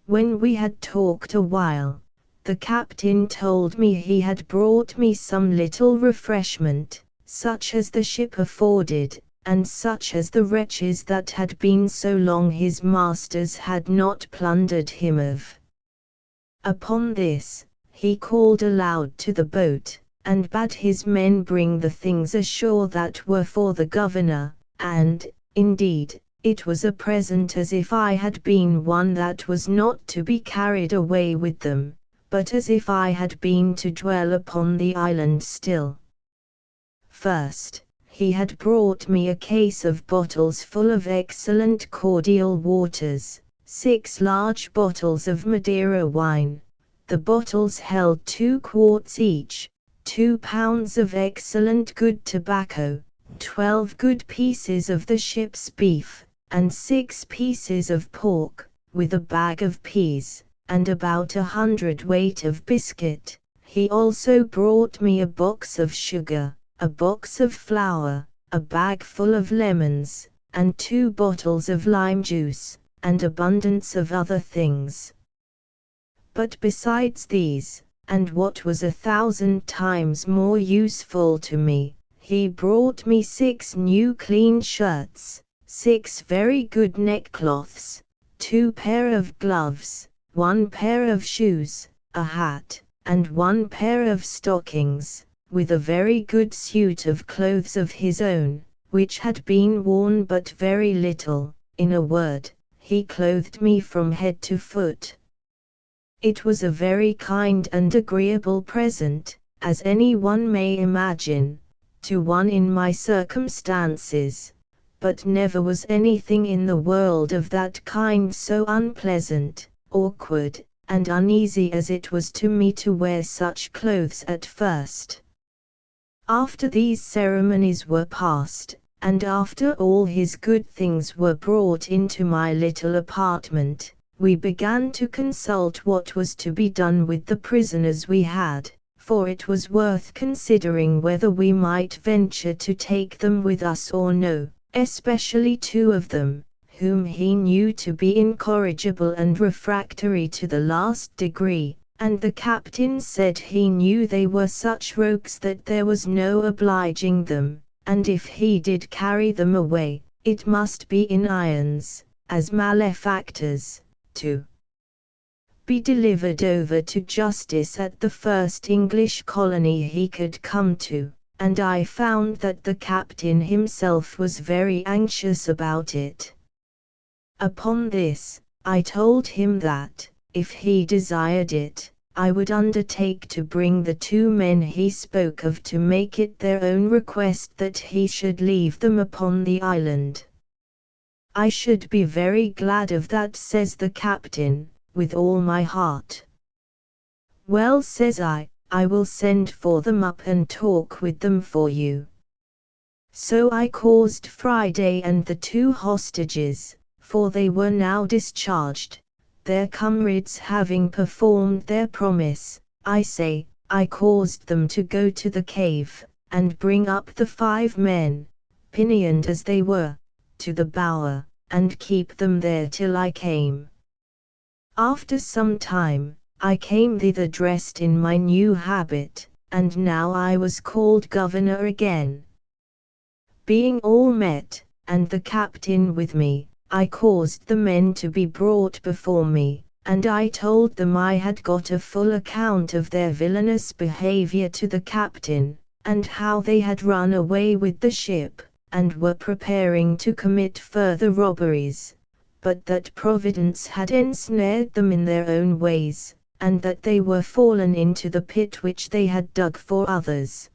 When we had talked a while, the captain told me he had brought me some little refreshment, such as the ship afforded, and such as the wretches that had been so long his masters had not plundered him of. Upon this, he called aloud to the boat, and bade his men bring the things ashore that were for the governor, and, indeed, it was a present as if I had been one that was not to be carried away with them, but as if I had been to dwell upon the island still. First, he had brought me a case of bottles full of excellent cordial waters, 6 large bottles of Madeira wine. The bottles held 2 quarts each, 2 pounds of excellent good tobacco, 12 good pieces of the ship's beef, and 6 pieces of pork, with a bag of peas, and about 100 weight of biscuit. He also brought me a box of sugar, a box of flour, a bag full of lemons, and 2 bottles of lime juice, and abundance of other things. But besides these, and what was 1,000 times more useful to me, he brought me 6 new clean shirts, 6 very good neckcloths, 2 pair of gloves, 1 pair of shoes, a hat, and 1 pair of stockings, with a very good suit of clothes of his own, which had been worn but very little. In a word, he clothed me from head to foot. It was a very kind and agreeable present, as any one may imagine, to one in my circumstances, but never was anything in the world of that kind so unpleasant, awkward, and uneasy as it was to me to wear such clothes at first. After these ceremonies were past, and after all his good things were brought into my little apartment, we began to consult what was to be done with the prisoners we had, for it was worth considering whether we might venture to take them with us or no, especially two of them, whom he knew to be incorrigible and refractory to the last degree, and the captain said he knew they were such rogues that there was no obliging them, and if he did carry them away, it must be in irons, as malefactors, to be delivered over to justice at the first English colony he could come to, and I found that the captain himself was very anxious about it. Upon this, I told him that, if he desired it, I would undertake to bring the two men he spoke of to make it their own request that he should leave them upon the island. "I should be very glad of that," says the captain, "with all my heart." "Well," says I will send for them up and talk with them for you. So I caused Friday and the two hostages, for they were now discharged, their comrades having performed their promise, I caused them to go to the cave, and bring up the 5 men, pinioned as they were, to the bower, and keep them there till I came. After some time, I came thither dressed in my new habit, and now I was called governor again. Being all met, and the captain with me, I caused the men to be brought before me, and I told them I had got a full account of their villainous behavior to the captain, and how they had run away with the ship, and were preparing to commit further robberies, but that Providence had ensnared them in their own ways, and that they were fallen into the pit which they had dug for others.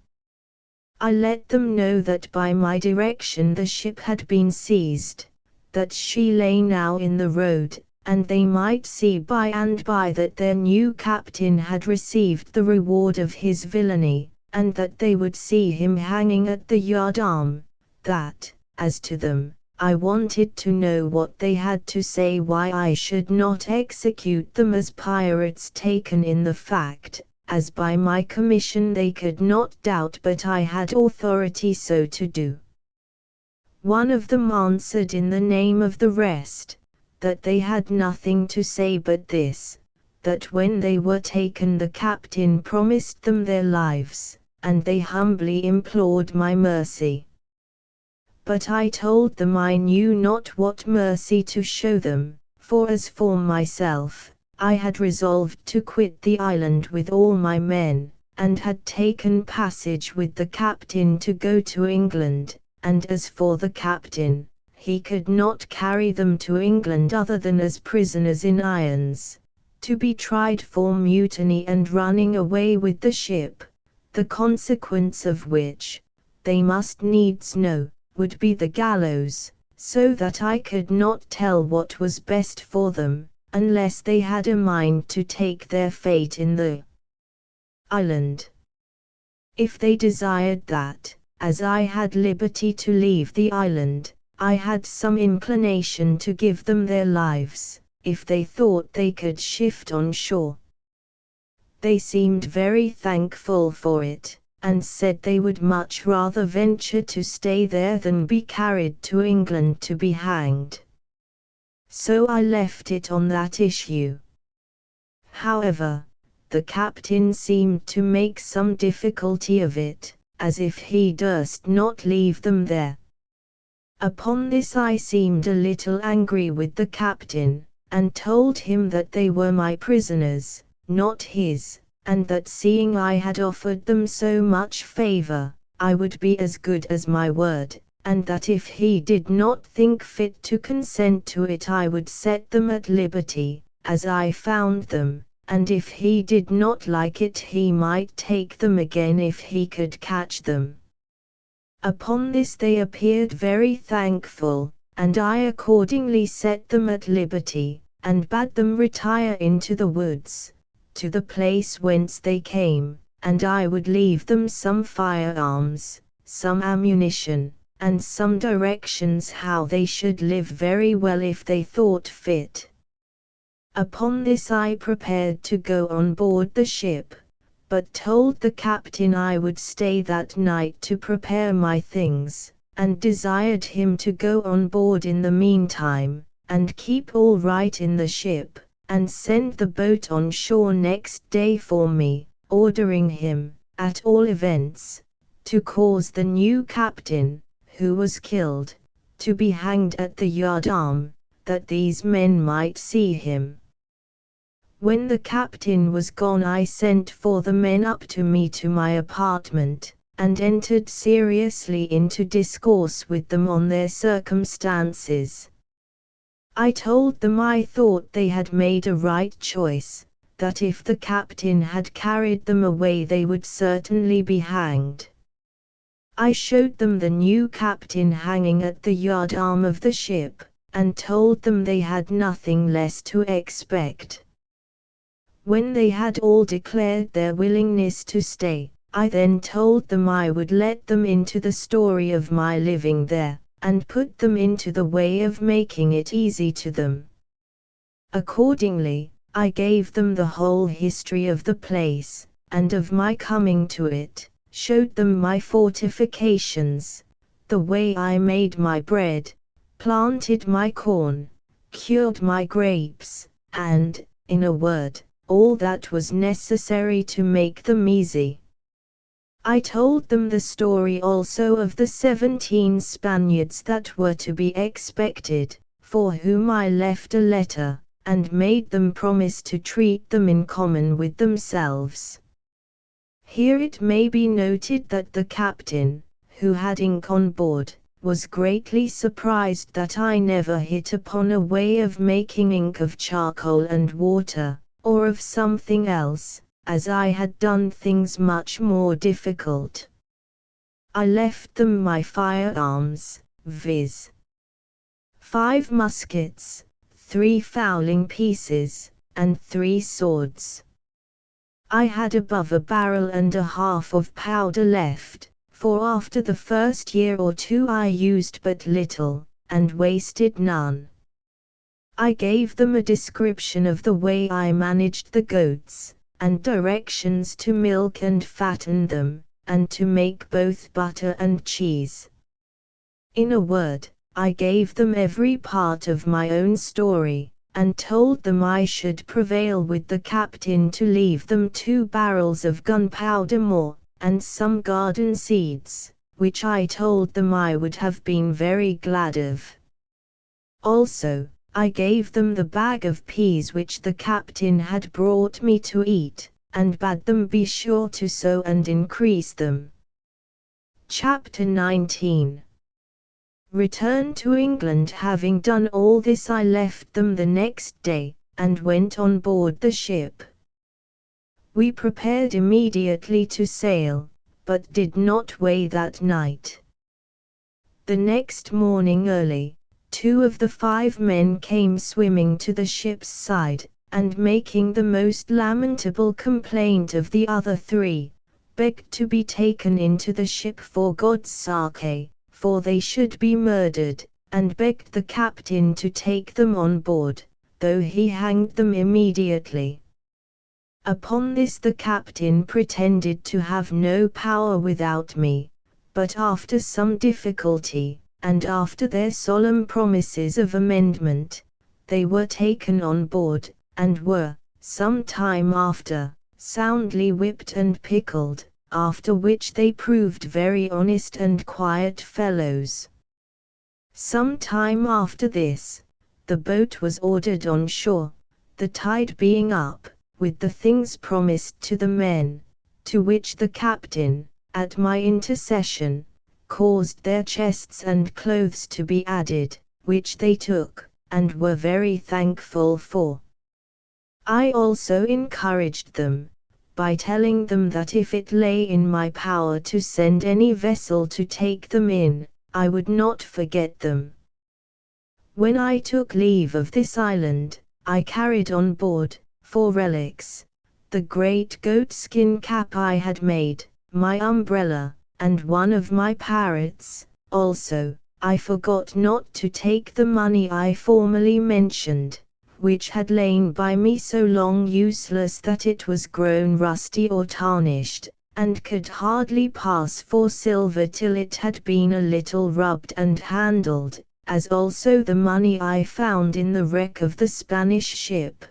I let them know that by my direction the ship had been seized, that she lay now in the road, and they might see by and by that their new captain had received the reward of his villainy, and that they would see him hanging at the yardarm. That, as to them, I wanted to know what they had to say why I should not execute them as pirates, taken in the fact, as by my commission they could not doubt but I had authority so to do. One of them answered in the name of the rest, that they had nothing to say but this, that when they were taken the captain promised them their lives, and they humbly implored my mercy. But I told them I knew not what mercy to show them, for as for myself, I had resolved to quit the island with all my men, and had taken passage with the captain to go to England, and as for the captain, he could not carry them to England other than as prisoners in irons, to be tried for mutiny and running away with the ship, the consequence of which, they must needs know, would be the gallows, so that I could not tell what was best for them, unless they had a mind to take their fate in the island. If they desired that, as I had liberty to leave the island, I had some inclination to give them their lives, if they thought they could shift on shore. They seemed very thankful for it, and said they would much rather venture to stay there than be carried to England to be hanged. So I left it on that issue. However, the captain seemed to make some difficulty of it, as if he durst not leave them there. Upon this I seemed a little angry with the captain, and told him that they were my prisoners, not his, and that seeing I had offered them so much favor, I would be as good as my word, and that if he did not think fit to consent to it I would set them at liberty, as I found them, and if he did not like it he might take them again if he could catch them. Upon this they appeared very thankful, and I accordingly set them at liberty, and bade them retire into the woods, to the place whence they came, and I would leave them some firearms, some ammunition, and some directions how they should live very well if they thought fit. Upon this I prepared to go on board the ship, but told the captain I would stay that night to prepare my things, and desired him to go on board in the meantime, and keep all right in the ship, and send the boat on shore next day for me, ordering him, at all events, to cause the new captain, who was killed, to be hanged at the yardarm, that these men might see him. When the captain was gone I sent for the men up to me to my apartment, and entered seriously into discourse with them on their circumstances. I told them I thought they had made a right choice, that if the captain had carried them away they would certainly be hanged. I showed them the new captain hanging at the yardarm of the ship, and told them they had nothing less to expect. When they had all declared their willingness to stay, I then told them I would let them into the story of my living there, and put them into the way of making it easy to them. Accordingly, I gave them the whole history of the place, and of my coming to it, showed them my fortifications, the way I made my bread, planted my corn, cured my grapes, and, in a word, all that was necessary to make them easy. I told them the story also of the 17 Spaniards that were to be expected, for whom I left a letter, and made them promise to treat them in common with themselves. Here it may be noted that the captain, who had ink on board, was greatly surprised that I never hit upon a way of making ink of charcoal and water, or of something else, as I had done things much more difficult. I left them my firearms, viz. 5 muskets, 3 fowling pieces, and 3 swords. I had above a barrel and a half of powder left, for after the first year or two I used but little, and wasted none. I gave them a description of the way I managed the goats, and directions to milk and fatten them, and to make both butter and cheese. In a word, I gave them every part of my own story, and told them I should prevail with the captain to leave them 2 barrels of gunpowder more, and some garden seeds, which I told them I would have been very glad of. Also, I gave them the bag of peas which the captain had brought me to eat, and bade them be sure to sow and increase them. Chapter 19. Return to England. Having done all this I left them the next day, and went on board the ship. We prepared immediately to sail, but did not weigh that night. The next morning early, 2 of the 5 men came swimming to the ship's side, and making the most lamentable complaint of the other 3, begged to be taken into the ship for God's sake, for they should be murdered, and begged the captain to take them on board, though he hanged them immediately. Upon this the captain pretended to have no power without me, but after some difficulty, and after their solemn promises of amendment, they were taken on board, and were, some time after, soundly whipped and pickled, after which they proved very honest and quiet fellows. Some time after this, the boat was ordered on shore, the tide being up, with the things promised to the men, to which the captain, at my intercession, caused their chests and clothes to be added, which they took, and were very thankful for. I also encouraged them, by telling them that if it lay in my power to send any vessel to take them in, I would not forget them. When I took leave of this island, I carried on board, for relics, the great goatskin cap I had made, my umbrella, and one of my parrots, Also, I forgot not to take the money I formerly mentioned, which had lain by me so long useless that it was grown rusty or tarnished, and could hardly pass for silver till it had been a little rubbed and handled, as also the money I found in the wreck of the Spanish ship.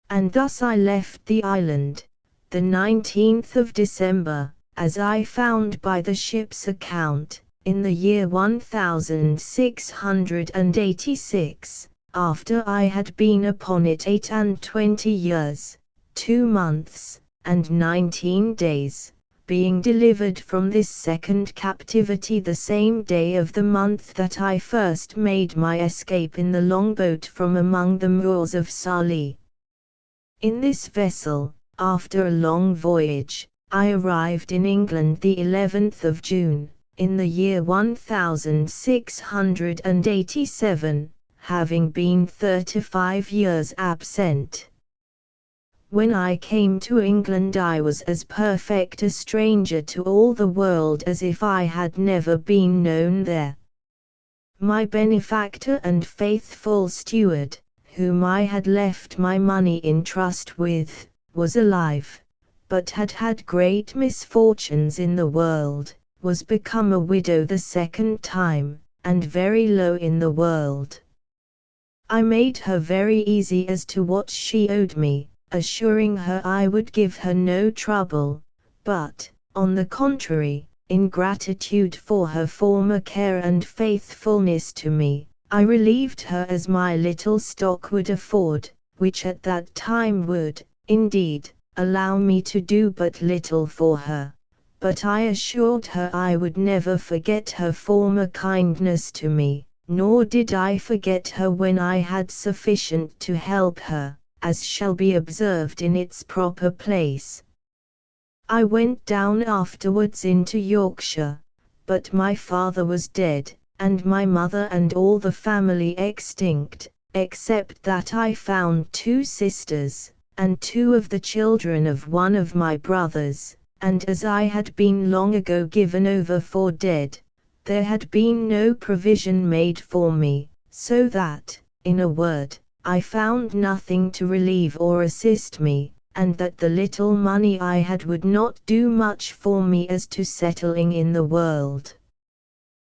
And thus I left the island, the 19th of December, as I found by the ship's account, in the year 1686, after I had been upon it 28 years, 2 months, and 19 days, being delivered from this second captivity the same day of the month that I first made my escape in the longboat from among the Moors of Sallee. In this vessel, after a long voyage, I arrived in England the 11th of June, in the year 1687, having been 35 years absent. When I came to England I was as perfect a stranger to all the world as if I had never been known there. My benefactor and faithful steward, whom I had left my money in trust with, was alive, but had had great misfortunes in the world, was become a widow the second time, and very low in the world. I made her very easy as to what she owed me, assuring her I would give her no trouble, but, on the contrary, in gratitude for her former care and faithfulness to me, I relieved her as my little stock would afford, which at that time would, indeed, allow me to do but little for her, but I assured her I would never forget her former kindness to me, nor did I forget her when I had sufficient to help her, as shall be observed in its proper place. I went down afterwards into Yorkshire, but my father was dead, and my mother and all the family extinct, except that I found 2 sisters, and 2 of the children of one of my brothers, and as I had been long ago given over for dead, there had been no provision made for me, so that, in a word, I found nothing to relieve or assist me, and that the little money I had would not do much for me as to settling in the world.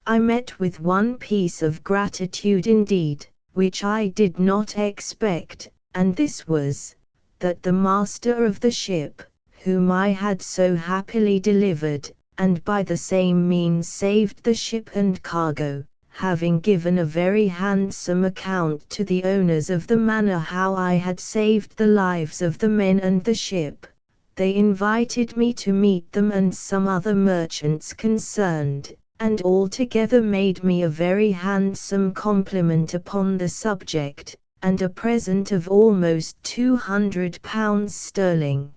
I met with one piece of gratitude indeed, which I did not expect, and this was, that the master of the ship, whom I had so happily delivered, and by the same means saved the ship and cargo, having given a very handsome account to the owners of the manner how I had saved the lives of the men and the ship, they invited me to meet them and some other merchants concerned, and altogether made me a very handsome compliment upon the subject, and a present of almost £200 sterling.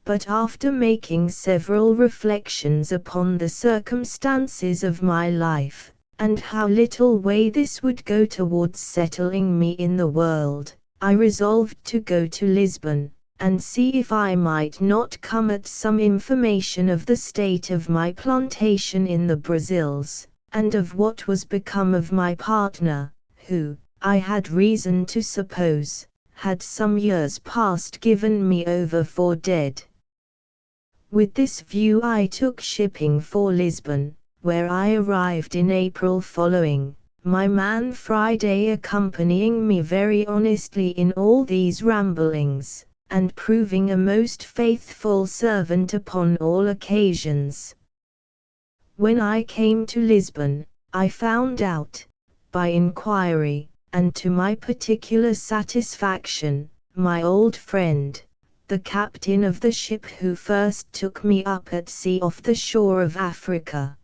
But after making several reflections upon the circumstances of my life, and how little way this would go towards settling me in the world, I resolved to go to Lisbon, and see if I might not come at some information of the state of my plantation in the Brazils, and of what was become of my partner, who, I had reason to suppose, had some years past given me over for dead. With this view I took shipping for Lisbon, where I arrived in April following, my man Friday accompanying me very honestly in all these ramblings, and proving a most faithful servant upon all occasions. When I came to Lisbon, I found out, by inquiry, and to my particular satisfaction, my old friend, the captain of the ship who first took me up at sea off the shore of Africa.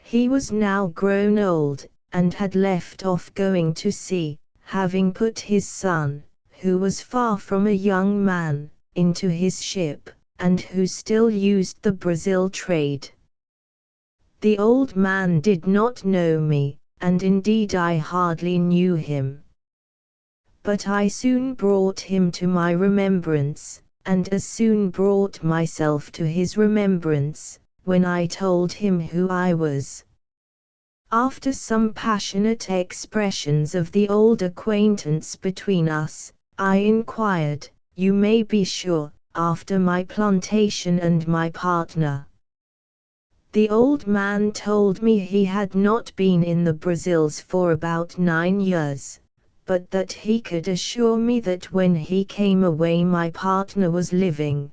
He was now grown old, and had left off going to sea, having put his son, who was far from a young man, into his ship, and who still used the Brazil trade. The old man did not know me, and indeed I hardly knew him. But I soon brought him to my remembrance, and as soon brought myself to his remembrance, when I told him who I was. After some passionate expressions of the old acquaintance between us, I inquired, "You may be sure, after my plantation and my partner?" The old man told me he had not been in the Brazils for about 9 years, but that he could assure me that when he came away my partner was living,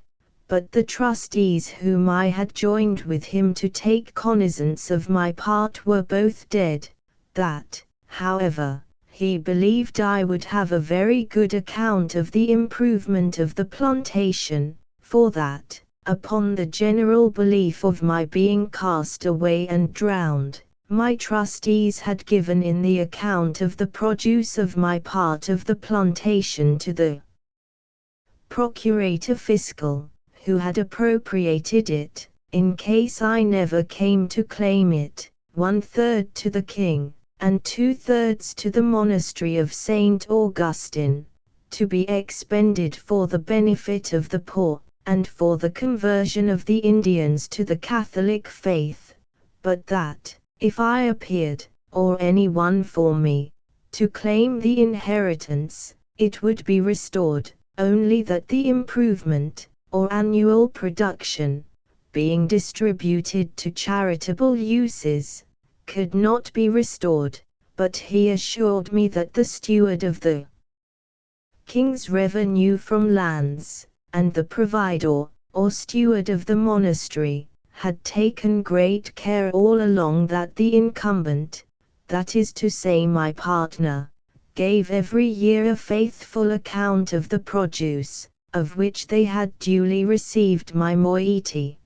but the trustees whom I had joined with him to take cognizance of my part were both dead, that, however, he believed I would have a very good account of the improvement of the plantation, for that, upon the general belief of my being cast away and drowned, my trustees had given in the account of the produce of my part of the plantation to the procurator fiscal, who had appropriated it, in case I never came to claim it, 1/3 to the king, and 2/3 to the monastery of St. Augustine, to be expended for the benefit of the poor, and for the conversion of the Indians to the Catholic faith, but that, if I appeared, or any one for me, to claim the inheritance, it would be restored, only that the improvement, or annual production, being distributed to charitable uses, could not be restored, but he assured me that the steward of the king's revenue from lands, and the providor, or steward of the monastery, had taken great care all along that the incumbent, that is to say my partner, gave every year a faithful account of the produce, of which they had duly received my moiety.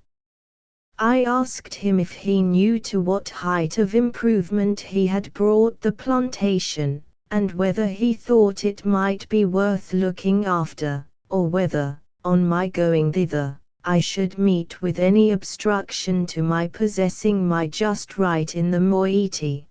I asked him if he knew to what height of improvement he had brought the plantation, and whether he thought it might be worth looking after, or whether, on my going thither, I should meet with any obstruction to my possessing my just right in the moiety.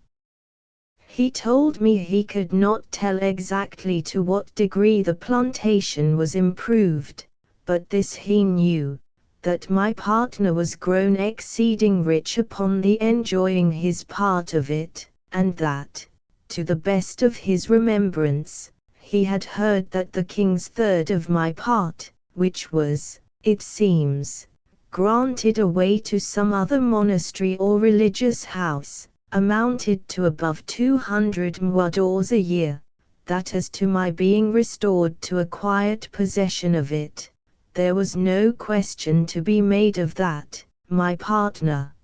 He told me he could not tell exactly to what degree the plantation was improved, but this he knew, that my partner was grown exceeding rich upon the enjoying his part of it, and that, to the best of his remembrance, he had heard that the king's third of my part, which was, it seems, granted away to some other monastery or religious house, amounted to above 200 muadors a year, that as to my being restored to a quiet possession of it, there was no question to be made of that, my partner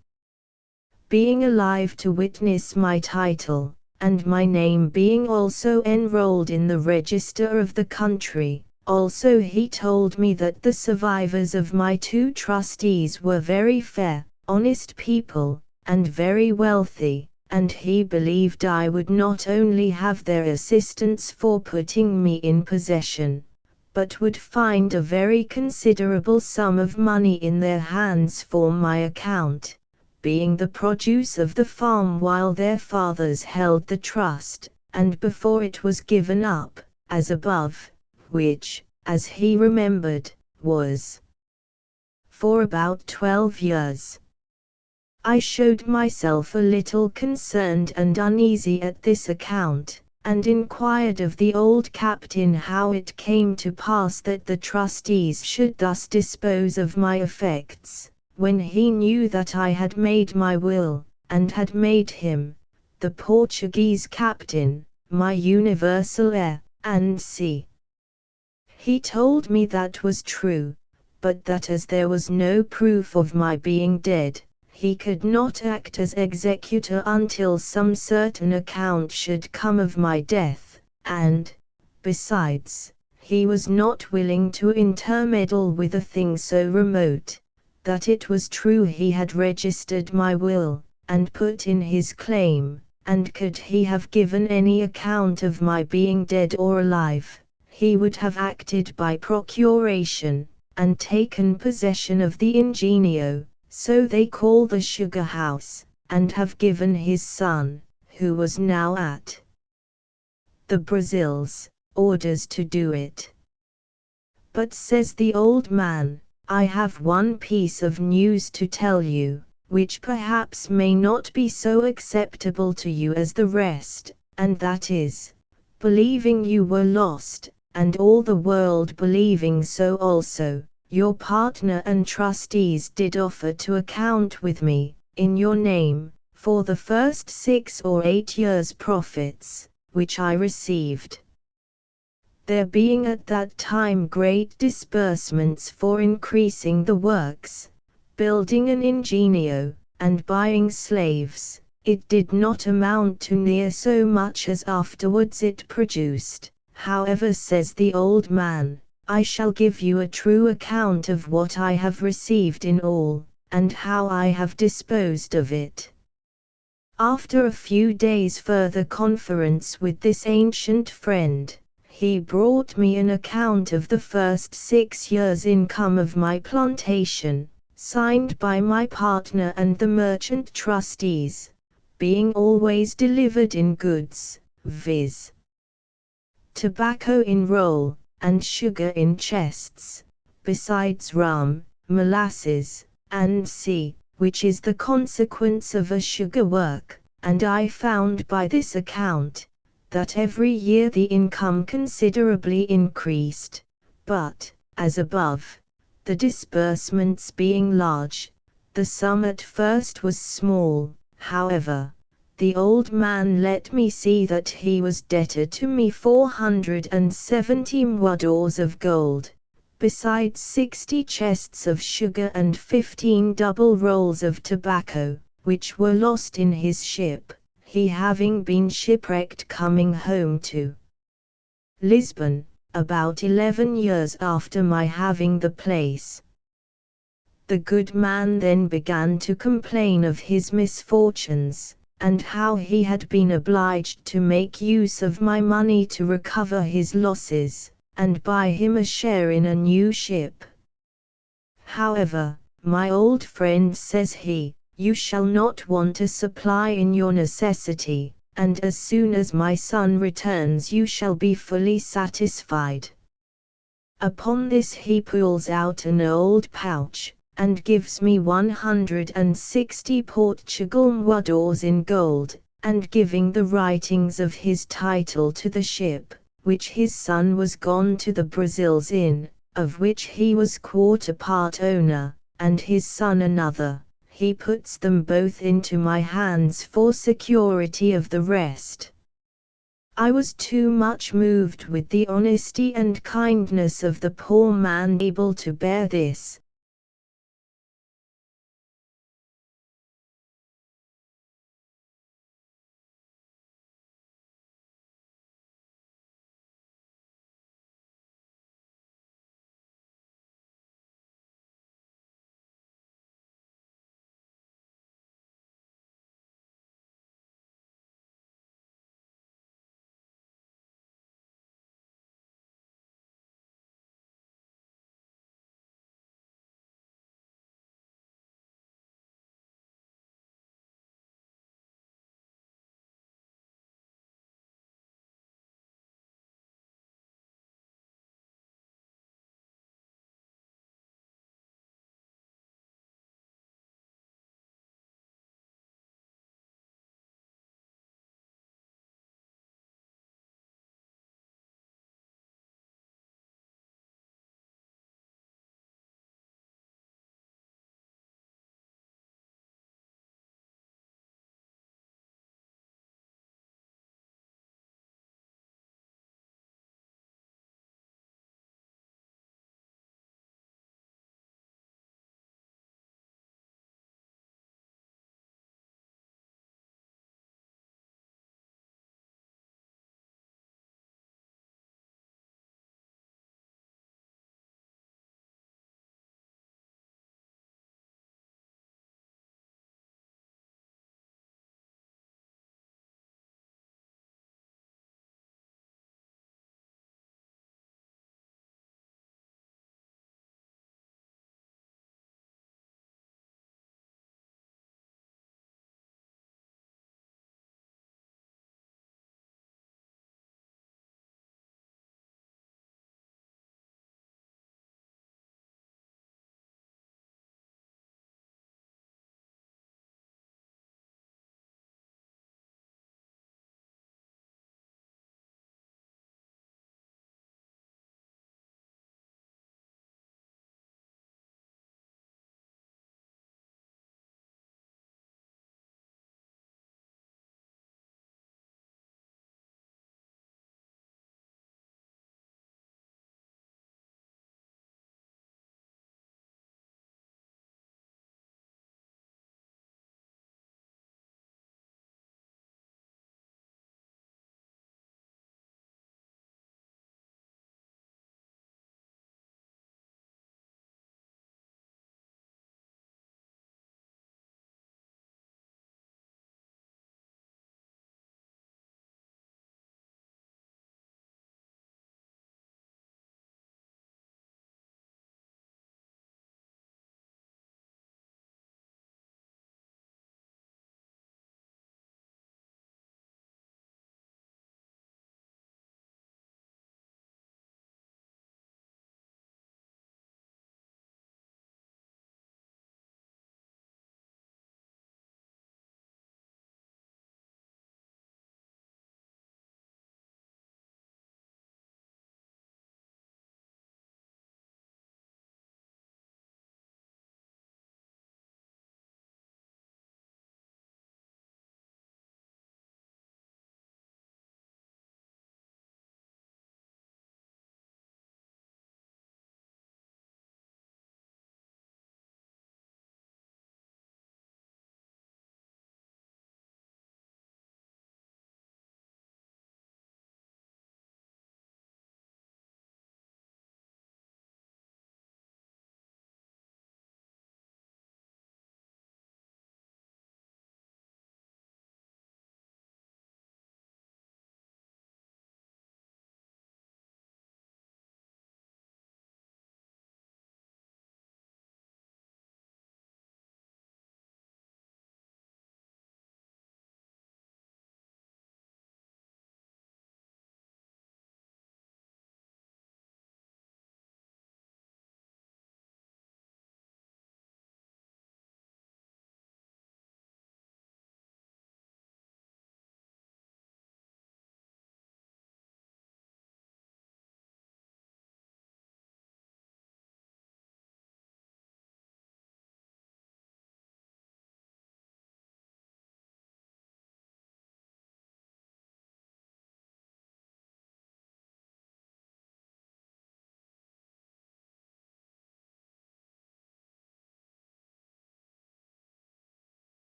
being alive to witness my title, and my name being also enrolled in the register of the country. Also he told me that the survivors of my 2 trustees were very fair, honest people, and very wealthy, and he believed I would not only have their assistance for putting me in possession, but would find a very considerable sum of money in their hands for my account, being the produce of the farm while their fathers held the trust, and before it was given up, as above, which, as he remembered, was for about 12 years. I showed myself a little concerned and uneasy at this account, and inquired of the old captain how it came to pass that the trustees should thus dispose of my effects, when he knew that I had made my will, and had made him, the Portuguese captain, my universal heir, and c. He told me that was true, but that as there was no proof of my being dead, he could not act as executor until some certain account should come of my death, and, besides, he was not willing to intermeddle with a thing so remote, that it was true he had registered my will, and put in his claim, and could he have given any account of my being dead or alive, he would have acted by procuration, and taken possession of the ingenio, so they call the sugar house, and have given his son, who was now at the Brazils, orders to do it. But says the old man, I have one piece of news to tell you. which perhaps may not be so acceptable to you as the rest, and that is, believing you were lost, and all the world believing so also, your partner and trustees did offer to account with me, in your name, for the first 6 or 8 years' profits, which I received. There being at that time great disbursements for increasing the works, building an ingenio, and buying slaves, it did not amount to near so much as afterwards it produced. However, says the old man, I shall give you a true account of what I have received in all, and how I have disposed of it. After a few days' further conference with this ancient friend, he brought me an account of the first 6 years' income of my plantation, signed by my partner and the merchant trustees, being always delivered in goods, viz. Tobacco in roll, and sugar in chests, besides rum, molasses, and which is the consequence of a sugar work, and I found by this account, that every year the income considerably increased, but, as above, the disbursements being large, the sum at first was small. However, the old man let me see that he was debtor to me 470 muddors of gold, besides 60 chests of sugar and 15 double rolls of tobacco, which were lost in his ship, he having been shipwrecked coming home to Lisbon, about 11 years after my having the place. The good man then began to complain of his misfortunes, and how he had been obliged to make use of my money to recover his losses, and buy him a share in a new ship. However, my old friend, says he, you shall not want a supply in your necessity, and as soon as my son returns you shall be fully satisfied. Upon this he pulls out an old pouch, and gives me 160 Portugal muddors in gold, and giving the writings of his title to the ship, which his son was gone to the Brazils in, of which he was quarter part owner, and his son another, he puts them both into my hands for security of the rest. I was too much moved with the honesty and kindness of the poor man able to bear this,